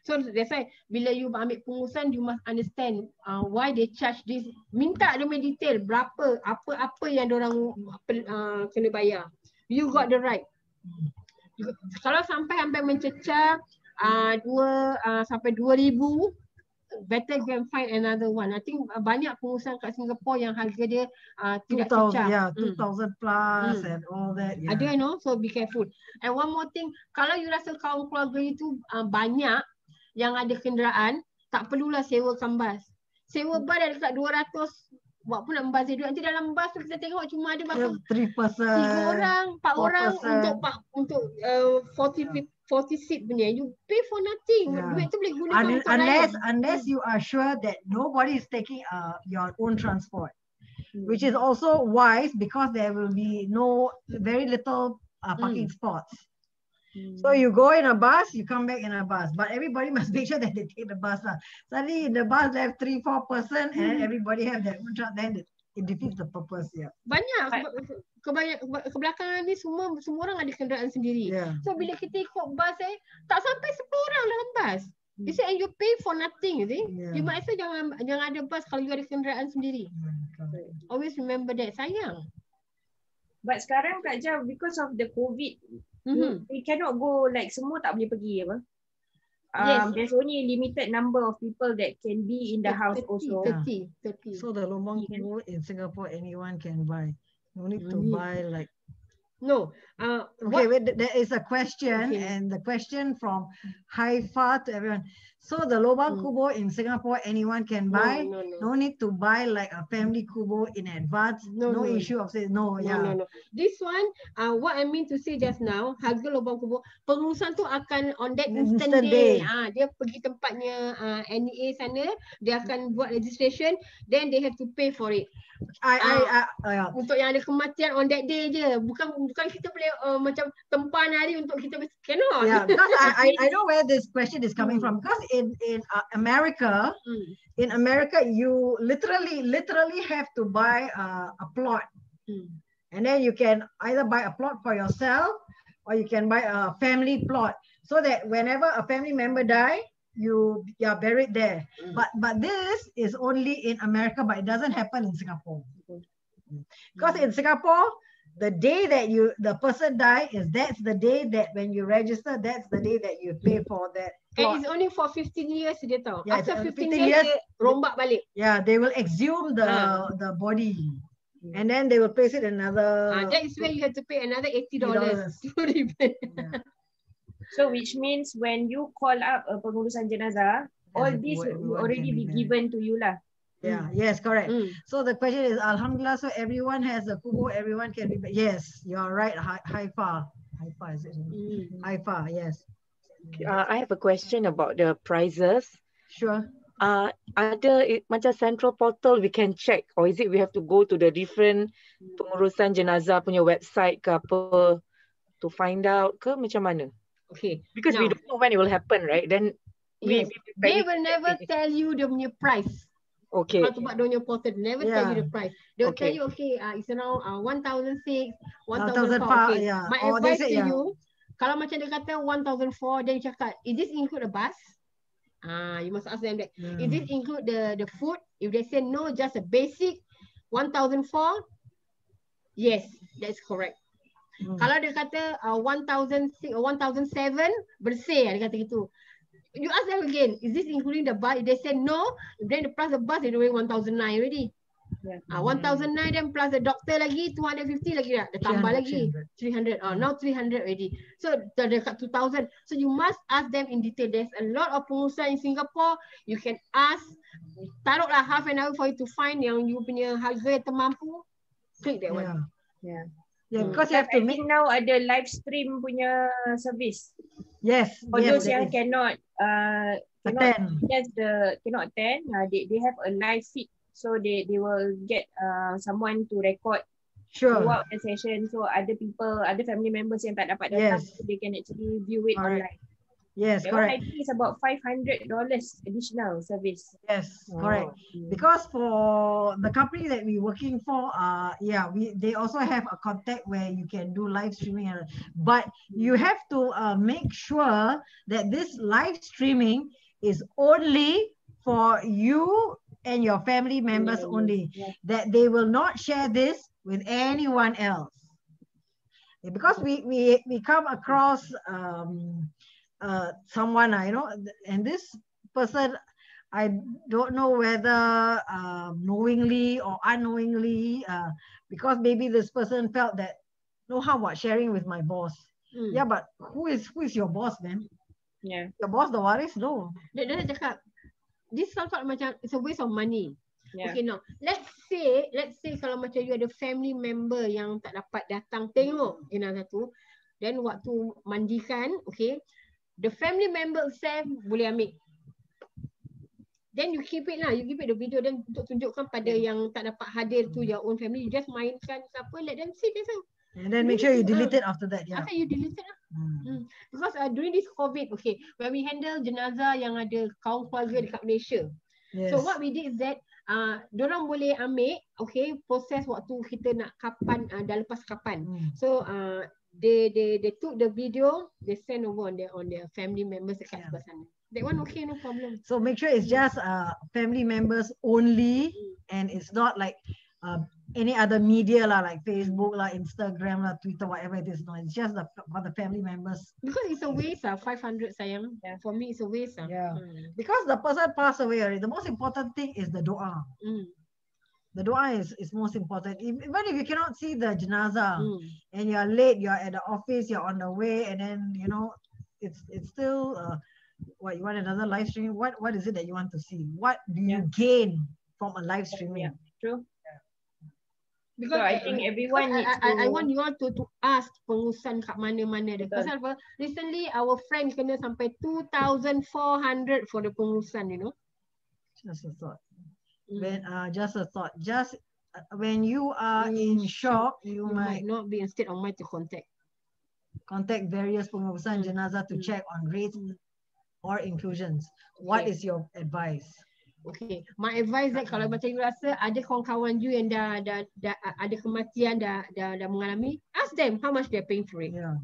So that's why bila you ambil pengurusan, you must understand why they charge this. Minta dia punya detail berapa, apa yang diorang kena bayar. You got the right. Kalau sampai mencecah 2 sampai 2,000, better go and find another one. I think banyak pengurusan kat Singapore yang harga dia tidak cecah. 2,000 plus and all that. Ada, you know, so be careful. And one more thing, kalau you rasa kaum keluarga itu banyak yang ada kenderaan, tak perlulah sewakan bas. Sewa bas dah dekat 200, buat pun nak membazir duit. Nanti dalam bas tu kita tengok cuma ada berapa? 3 orang, 4 orang untuk 40 seat punya. You pay for nothing. Duit tu boleh guna untuk unless you are sure that nobody is taking your own transport. Which is also wise because there will be very little parking spots. So you go in a bus, you come back in a bus, but everybody must make sure that they take the bus. Suddenly in the bus they have 3-4 person and everybody have their own truck, then it defeats the purpose. Banyak kebelakangan ni semua orang ada kenderaan sendiri. So bila kita ikut bus tak sampai 10 orang dalam bus. You see, and you pay for nothing, you see. You might say jangan ada bus kalau you ada kenderaan sendiri. Always remember that, sayang. But sekarang Kak Jah, because of the COVID, we cannot go, like semua tak boleh pergi apa. There's only a limited number of people that can be in the house 30. So the lubang kubur in Singapore, anyone can buy. No need to buy like. No. Okay, wait, there is a question, and the question from Haifa to everyone. So the lubang kubur in Singapore, anyone can buy. No need to buy like a family kubur in advance. No issue of saying no. This one, what I mean to say just now, harga lubang kubur, pengurusan tu akan on that instant day. Dia pergi tempatnya NEA sana, dia akan buat registration, then they have to pay for it. Untuk yang ada kematian on that day je, bukan kita boleh macam tempah hari untuk kita cannot. Because I know where this question is coming from, because in America, you literally have to buy a plot, and then you can either buy a plot for yourself or you can buy a family plot, so that whenever a family member die, you are buried there. But this is only in America, but it doesn't happen in Singapore. Because in Singapore, the day that the person die that's the day that when you register, that's the day that you pay for that plot. And it's only for 15 years dia tahu. After 15 years dia rombak balik. They will exhume the body. And then they will place it in another. That is where you have to pay another $80 to repair. So which means when you call up a pengurusan jenazah, all this will already be given to you lah. Yes, correct. So the question is, Alhamdulillah, so everyone has a kubur, everyone can be. Yes, you are right. Haifa, is it? Haifa, yes. I have a question about the prices. Sure. Ada macam central portal we can check, or is it we have to go to the different pengurusan jenazah punya website ke apa to find out ke macam mana? Okay. Because we don't know when it will happen, right? Then they will never tell you the punya price. Okay. Kalau tempat dia punya portal, never tell you the price. They will tell you, it's around 1,006, 1,004. Okay. My advice to you, kalau macam dia kata 1,004, then you cakap, is this include a bus? You must ask them that. Is this include the food? If they say no, just a basic 1,004, yes, that's correct. Kalau dia kata 1,006 or 1,007, bersih dia kata gitu. you ask them again, is this including the bus? If they say no, then plus the bus, they're doing 1,009 already. Yeah. 1,009 then plus the doctor lagi 250 lagi dah. Dia tambah 300, lagi 300. Now 300 already. So dah dekat 2,000. So you must ask them in detail. There's a lot of pengurusan in Singapore. You can ask. Taruhlah half an hour for you to find yang you punya harga yang termampu. Click that one. Yeah. Yeah, because you have to I make. think now ada live stream punya service. Yes. For those yang is. cannot Attend. cannot attend, they have a live feed, so they will get someone to record throughout the session, so other family members yang tak dapat datang, so they can actually view it online. Yes, That one correct. I think is about $500 additional service. Yes, correct. Because for the company that we're working for, they also have a contact where you can do live streaming, but you have to make sure that this live streaming is only for you and your family members only. That they will not share this with anyone else. Because we come across someone, and this person, I don't know whether knowingly or unknowingly, because maybe this person felt that, no, how about sharing with my boss? Yeah, but who is your boss, man? Yeah. Your boss, the waris? No. Dia cakap, this sounds like macam it's a waste of money. Yeah. Okay, now let's say kalau macam you ada family member yang tak dapat datang tengok jenazah tu, then waktu mandikan, okay, the family member itself boleh ambil. Then you keep it lah, you keep it the video, then untuk tunjukkan pada yang tak dapat hadir tu, your own family, you just mainkan ke apa, let them see, that's all. And then make sure you delete it after that. Yeah. After you delete it lah. Because during this COVID, okay, when we handle jenazah yang ada kaum keluarga dekat Malaysia, so what we did is that diorang boleh ambil, okay, proses waktu kita nak kapan, dah lepas kapan. So they took the video, they send over on their family members dekat sebelah sana. That one okay, no problem. So make sure it's just family members only, and it's not like any other media lah, like Facebook lah, Instagram lah, Twitter, whatever it is. No, it's just for the family members. Because it's a waste 500 sayang. Yeah. For me, it's a waste. Yeah. Because the person passed away already. The most important thing is the dua. The dua is most important. Even if you cannot see the janazah and you're late, you're at the office, you're on the way, and then it's still what you want, another live stream. What is it that you want to see? What do you gain from a live streaming? Yeah, true. Because so I think everyone needs I want you all to ask pengurusan kat mana-mana dia. Pasal apa? Recently our friend kena sampai 2,400 for the pengurusan, Just a thought. Just when you are in shock, you might not be in state of mind to contact various pengurusan jenazah to check on rates or inclusions. What is your advice? Okay, my advice that kalau macam you rasa ada kawan-kawan you yang dah ada kematian, dah mengalami, ask them how much they're paying for it. Yeah.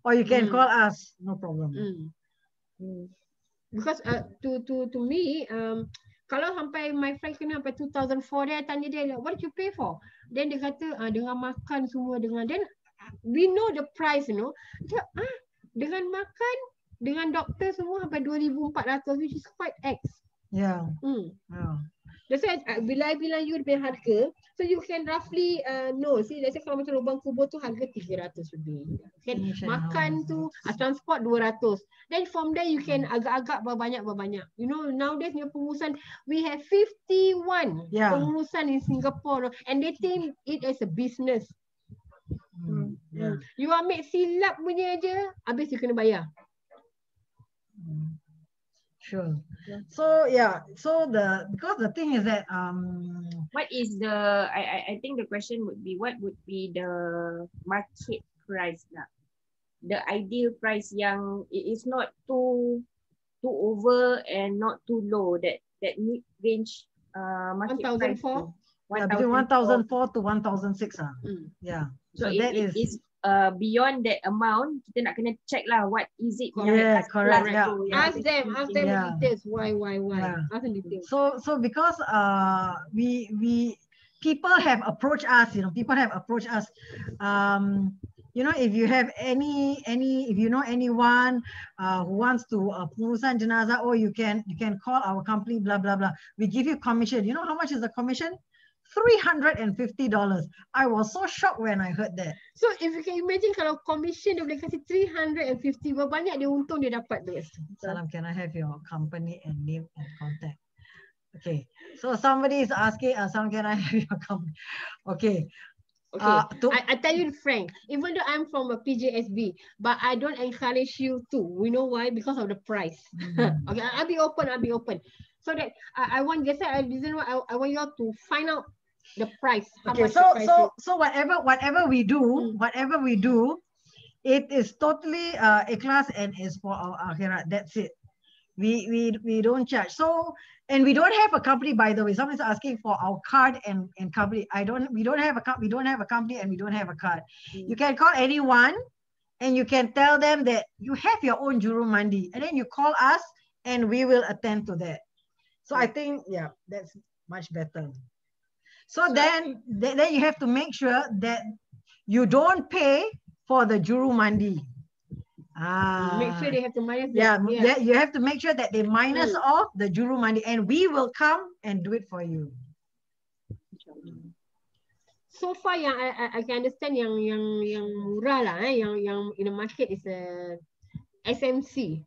Or you can call us, no problem. Because to me, kalau sampai my friend kena sampai 2,004, dia tanya dia, what did you pay for? Then dia kata dengan makan semua, then we know the price, Dia, dengan makan, dengan doktor semua sampai 2,400, which is quite X. Yeah. That's why bila I bilang you lebih harga, so you can roughly know. See, let's say kalau macam lubang kubur tu harga 300 lebih. Kan makan tu, transport 200. Then from there you can agak-agak berbanyak. Nowadays new pengurusan, we have 51 pengurusan in Singapore, and they think it as a business. You ambil silap punya aja, habis you kena bayar. Sure. So because the thing is that what is the I think the question would be, what would be the market price lah? The ideal price yang it is not too over and not too low, that mid range market 1,004. price. Between 1,004 to 1,006 . Yeah. So that it is beyond that amount, kita nak kena check lah what is it. Yeah, correct. Yeah. Ask them details. Why? Yeah. Ask them details. So because we people have approached us, people have approached us. you know, if you have if you know anyone who wants to pengurusan jenazah, or you can call our company, blah blah blah. We give you commission. You know how much is the commission? $350. I was so shocked when I heard that. So if you can imagine kalau commission dia boleh kasih 350, berapa banyak dia untung dia dapat tu. Salam, can I have your company and name and contact? Okay, so somebody is asking, Salam, can I have your company? Okay. Okay, I tell you frank, even though I'm from a PJSB, but I don't encourage you to. We know why? Because of the price. Okay, I'll be open. So that I want, just I want you all to find out the price. Okay, so whatever we do, it is totally ikhlas and is for our akhirat. That's it. We don't charge. So, and we don't have a company, by the way. Someone's asking for our card and company. We don't have a company and we don't have a card. You can call anyone and you can tell them that you have your own juru mandi, and then you call us and we will attend to that. So I think, yeah, that's much better. So then you have to make sure that you don't pay for the juru mandi. Make sure they have to minus. Yeah, you have to make sure that they minus off the juru mandi, and we will come and do it for you. So far, yang I can understand yang murah lah, yang in the market is SMC.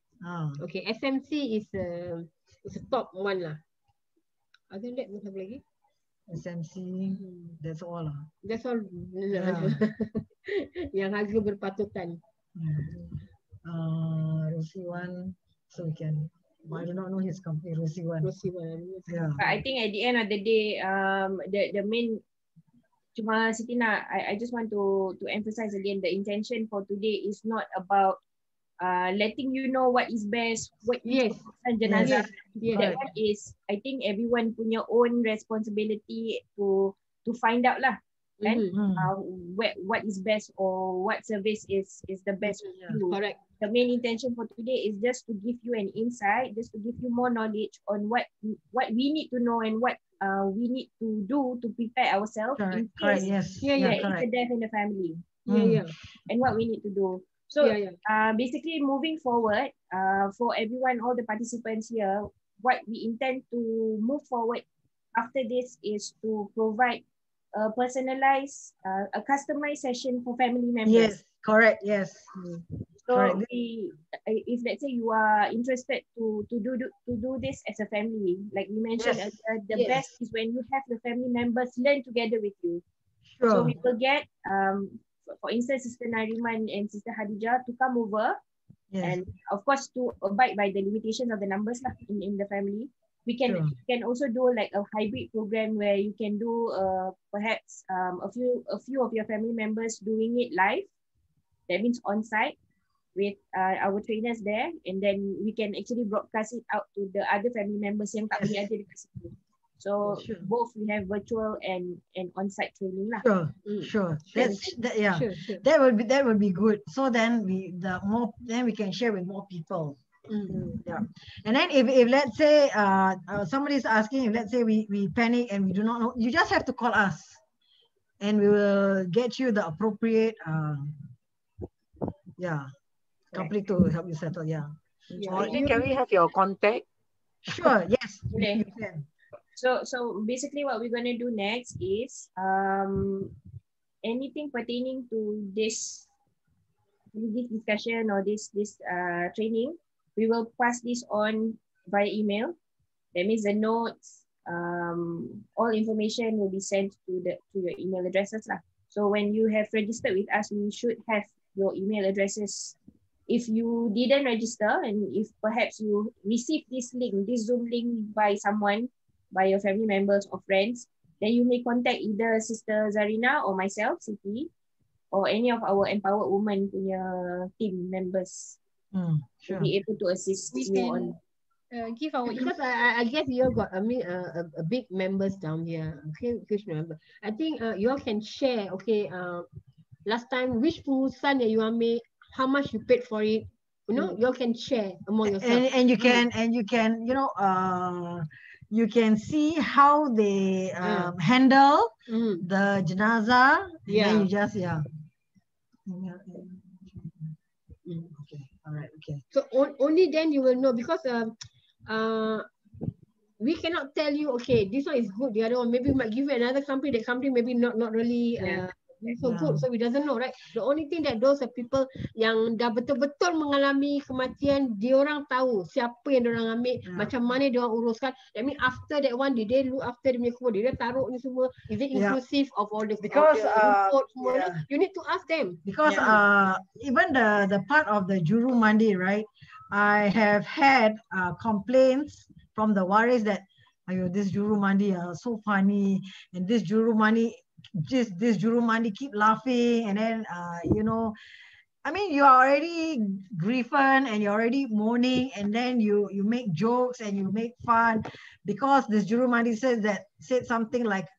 Okay, SMC is a top one lah. Other than that, what have lagi? SMC, that's all lah. That's all. Yang harga berpatutan. Rosiwan, so we can. I do not know his company, Rosiwan. Yeah. But I think at the end of the day, the main, cuma Siti nak, I just want to emphasize again, the intention for today is not about letting you know what is best, what is jenazah. That one is, I think everyone punya own responsibility to find out lah. Right? What is best, or what service is the best for you. Correct. The main intention for today is just to give you an insight, just to give you more knowledge on what we need to know and what we need to do to prepare ourselves in case there is a death in the family. And what we need to do. So basically moving forward, for everyone, all the participants here, what we intend to move forward after this is to provide a personalized, a customized session for family members. Yes, correct. Yes. So correct. If let's say you are interested to do this as a family, like we mentioned, the best is when you have the family members learn together with you. Sure. So we will get, for instance, Sister Nariman and Sister Hadijah to come over, and of course to abide by the limitations of the numbers in the family. We can also do like a hybrid program where you can do perhaps a few of your family members doing it live. That means on site with our trainers there, and then we can actually broadcast it out to the other family members yang tak boleh ada dekat situ. So both we have virtual and on-site training lah. Sure. That would be good. So then we can share with more people. Yeah. And then if let's say somebody is asking, if let's say we panic and we do not know, you just have to call us and we will get you the appropriate company to help you settle. Can we have your contact? Sure. Yes. You can. So basically what we're going to do next is anything pertaining to this discussion or this training, we will pass this on via email. That means the notes, all information will be sent to your email addresses lah. So when you have registered with us, we should have your email addresses. If you didn't register, and if perhaps you received this Zoom link by someone, by your family members or friends, then you may contact either Sister Zarina or myself, Siti, or any of our Empowered Women punya team members. To be able to assist you on. Give our because I guess you all got a big members down here. Okay, huge member. I think you all can share. Okay, last time which pengurusan that you all made, how much you paid for it. You know, you all can share among yourselves. And you can you can see how they handle the jenazah. And then you just Okay, all right, okay. So only then you will know, because we cannot tell you, okay, this one is good, the other one maybe we might give you another company, the company maybe not really so good, so we doesn't know, right? The only thing that those are people yang dah betul-betul mengalami kematian, diorang tahu siapa yang diorang ambil, macam mana diorang uruskan. That mean after that one, did they look after dia punya kubur, dia taruh ni semua, is it inclusive of all the Because report semua? You need to ask them. Because even the part of the juru mandi, right? I have had complaints from the waris that, ayo, this juru mandi are so funny, and this juru mandi keep laughing, and then you know, I mean, you are already grieving and you're already mourning, and then you make jokes and you make fun because this juru mandi said something like,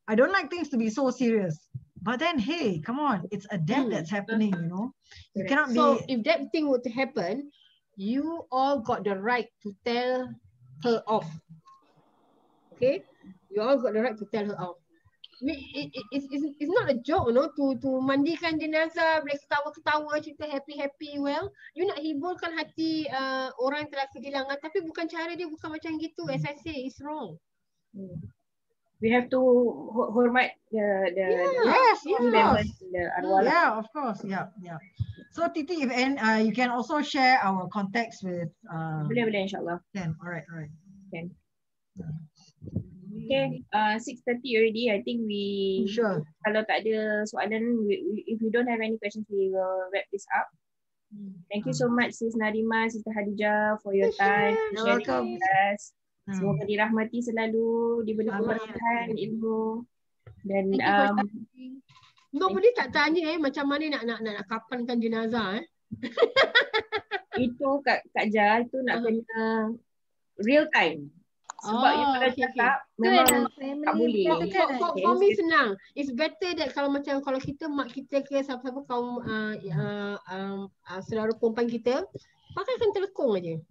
I don't like things to be so serious. But then, hey, come on, it's a death that's happening, you know. You cannot be. So if that thing were to happen, you all got the right to tell her off. Okay, you all got the right to tell her off. It's not a joke, you know, to mandikan jenazah, boleh ketawa-ketawa, cerita happy. Well, you nak hiburkan hati orang yang telah kehilangan, tapi bukan cara dia, bukan macam gitu. As I say, it's wrong. We have to hormat the members, the arwah. Yeah, of course. Yeah. So Titi, if you can also share our contacts with. Boleh, insyaAllah. Can. All right. Can. Okay, 6:30 already. I think we. Sure. Kalau tak ada soalan, if we don't have any questions, we will wrap this up. Thank you so much, Sis Narima, Sister Hadijah, for your time. Welcome. Semoga dirahmati selalu, diberi keberkahan ilmu, dan boleh tak tanya macam mana nak kapankan jenazah itu Kak Ja, itu nak kena real time. Sebab you kalau cakap memang tak boleh. For me senang. It's better that kalau kita mak kita ke siapa-siapa kaum saudara perempuan kita, pakaikan telekong aja.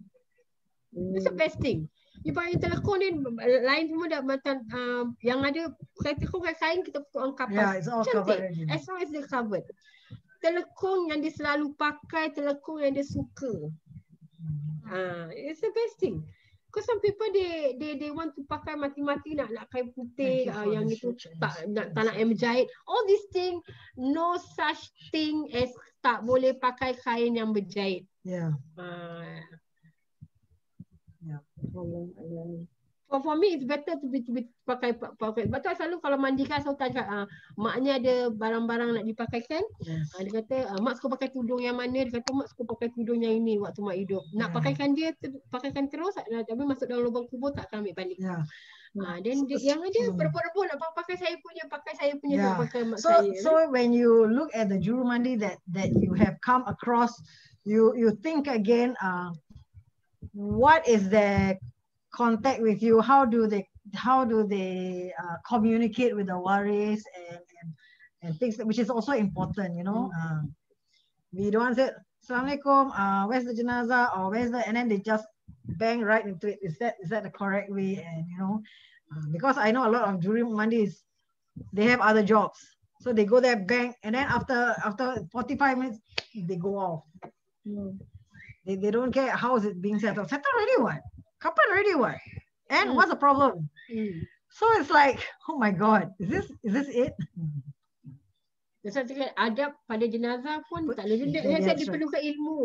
It's the best thing. You pakai telekong ni, lain semua dah macam yang ada telekong kain kita orang kapas. Yeah, it's all covered already. As long as they're covered. Telekong yang dia selalu pakai, telekong yang dia suka. It's the best thing. Because some people they want to pakai mati-mati nak kain putih, yang itu tak nak berjahit. All these thing, no such thing as tak boleh pakai kain yang berjahit. Yeah. For me, it's better to be pakai. Betul, selalu kalau mandikan selalu tanya, maknya ada barang-barang nak dipakaikan. Yes. Dia kata, mak suka pakai tudung yang mana? Dia kata, mak suka pakai tudung yang ini waktu mak hidup. Nak pakaikan dia, pakaikan terus. Tapi masuk dalam lubang kubur tak akan ambil balik. Dan yang ada berebut-rebut nak pakai saya punya, tak pakai mak saya. So when you look at the juru mandi that you have come across, you think again, what is their contact with you? How do they communicate with the waris and things, which is also important, you know. We don't say Assalamualaikum, where's the janazah, or where's the, and then they just bang right into it. Is that the correct way? And you know, because I know a lot of juru mandis, they have other jobs, so they go there, bang, and then after 45 minutes they go off. They don't care how is it being settled. Settled already what? Kapan already what? And what's the problem? So it's like, oh my God, is this it? Saya cakap adab pada jenazah pun tak boleh. Dia perlukan ilmu.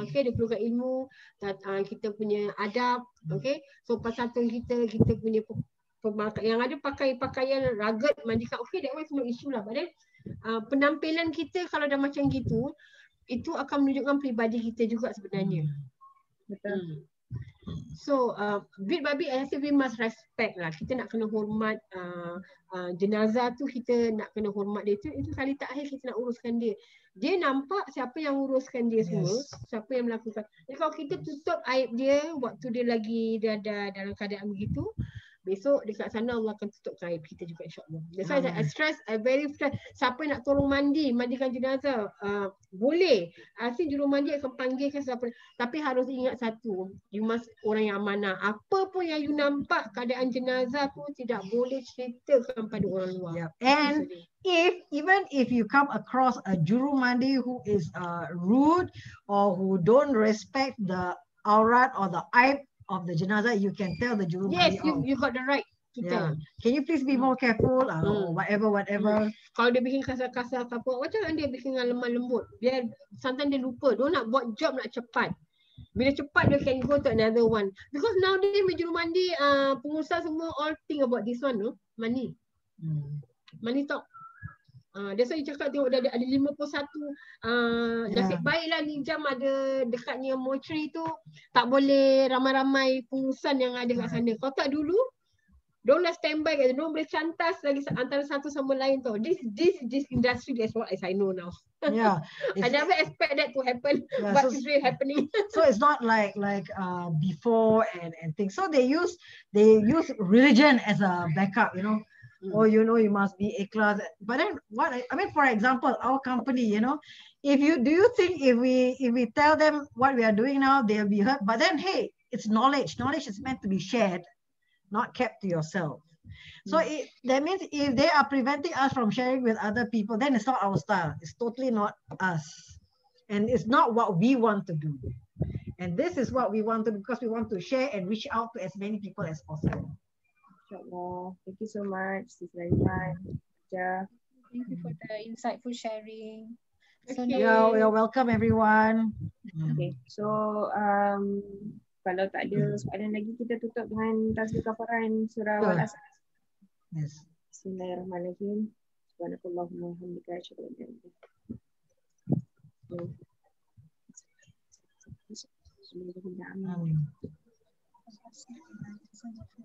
Okay, dia perlukan ilmu. Kita punya adab. Okay, so pasal tu kita punya yang ada pakai pakaian rugged, mandikan. Okay, that one is no issue lah. But then penampilan kita kalau dah macam gitu, itu akan menunjukkan peribadi kita juga sebenarnya. Betul. So bit by bit, I say we must respect lah. Kita nak kena hormat jenazah tu, kita nak kena hormat dia. Itu kali terakhir kita nak uruskan dia. Dia nampak siapa yang uruskan dia semua, siapa yang melakukan. Jadi kalau kita tutup aib dia waktu dia lagi ada dalam keadaan begitu, besok dekat sana Allah akan tutupkan aib kita juga insyaAllah. That's why I stress, I very stress. Siapa nak tolong mandikan jenazah, boleh. Asyik juru mandi akan panggilkan siapa. Tapi harus ingat satu, you must orang yang amanah. Apa pun yang you nampak keadaan jenazah pun tidak boleh ceritakan pada orang luar. Yeah. And even if you come across a juru mandi who is rude or who don't respect the aurat or the aib of the jenazah, you can tell the juru Yes, mandi. you got the right to tell. Can you please be more careful or whatever. Kalau dia bikin kasar-kasar apa, macam dia bikin dengan lemah lembut. Dia sometimes dia lupa, dia nak buat job nak cepat. Bila cepat dia can go to another one. Because nowadays juru mandi, pengusaha semua all think about this one, no? Money. Money talk. That's why you cakap tengok ada 51 nasib baiklah ni jam ada dekatnya mortuary tu, tak boleh ramai-ramai pengurusan yang ada kat sana. Kalau tak dulu diorang standby kat sana, diorang boleh cantas lagi antara satu sama lain tau. This industry, that's what I know now. Yeah. I never expect that to happen, but it's really happening. So it's not like before and things. So they use religion as a backup, you know. Or you must be ikhlas. But then for example, our company, you know, do you think if we tell them what we are doing now, they'll be hurt? But then hey, it's knowledge. Knowledge is meant to be shared, not kept to yourself. So that means if they are preventing us from sharing with other people, then it's not our style. It's totally not us. And it's not what we want to do. And this is what we want to do, because we want to share and reach out to as many people as possible. InsyaAllah. Thank you so much, Sis Nariman. Thank you for the insightful sharing. So You're welcome, everyone. Okay, so kalau tak ada soalan lagi, kita tutup dengan tasbih kafaran surah Wal-Asr. Yes. Bismillahirrahmanirrahim. Subhanakallahumma wa bihamdika asyhadu an la ilaha illa anta astaghfiruka wa atubu ilaik.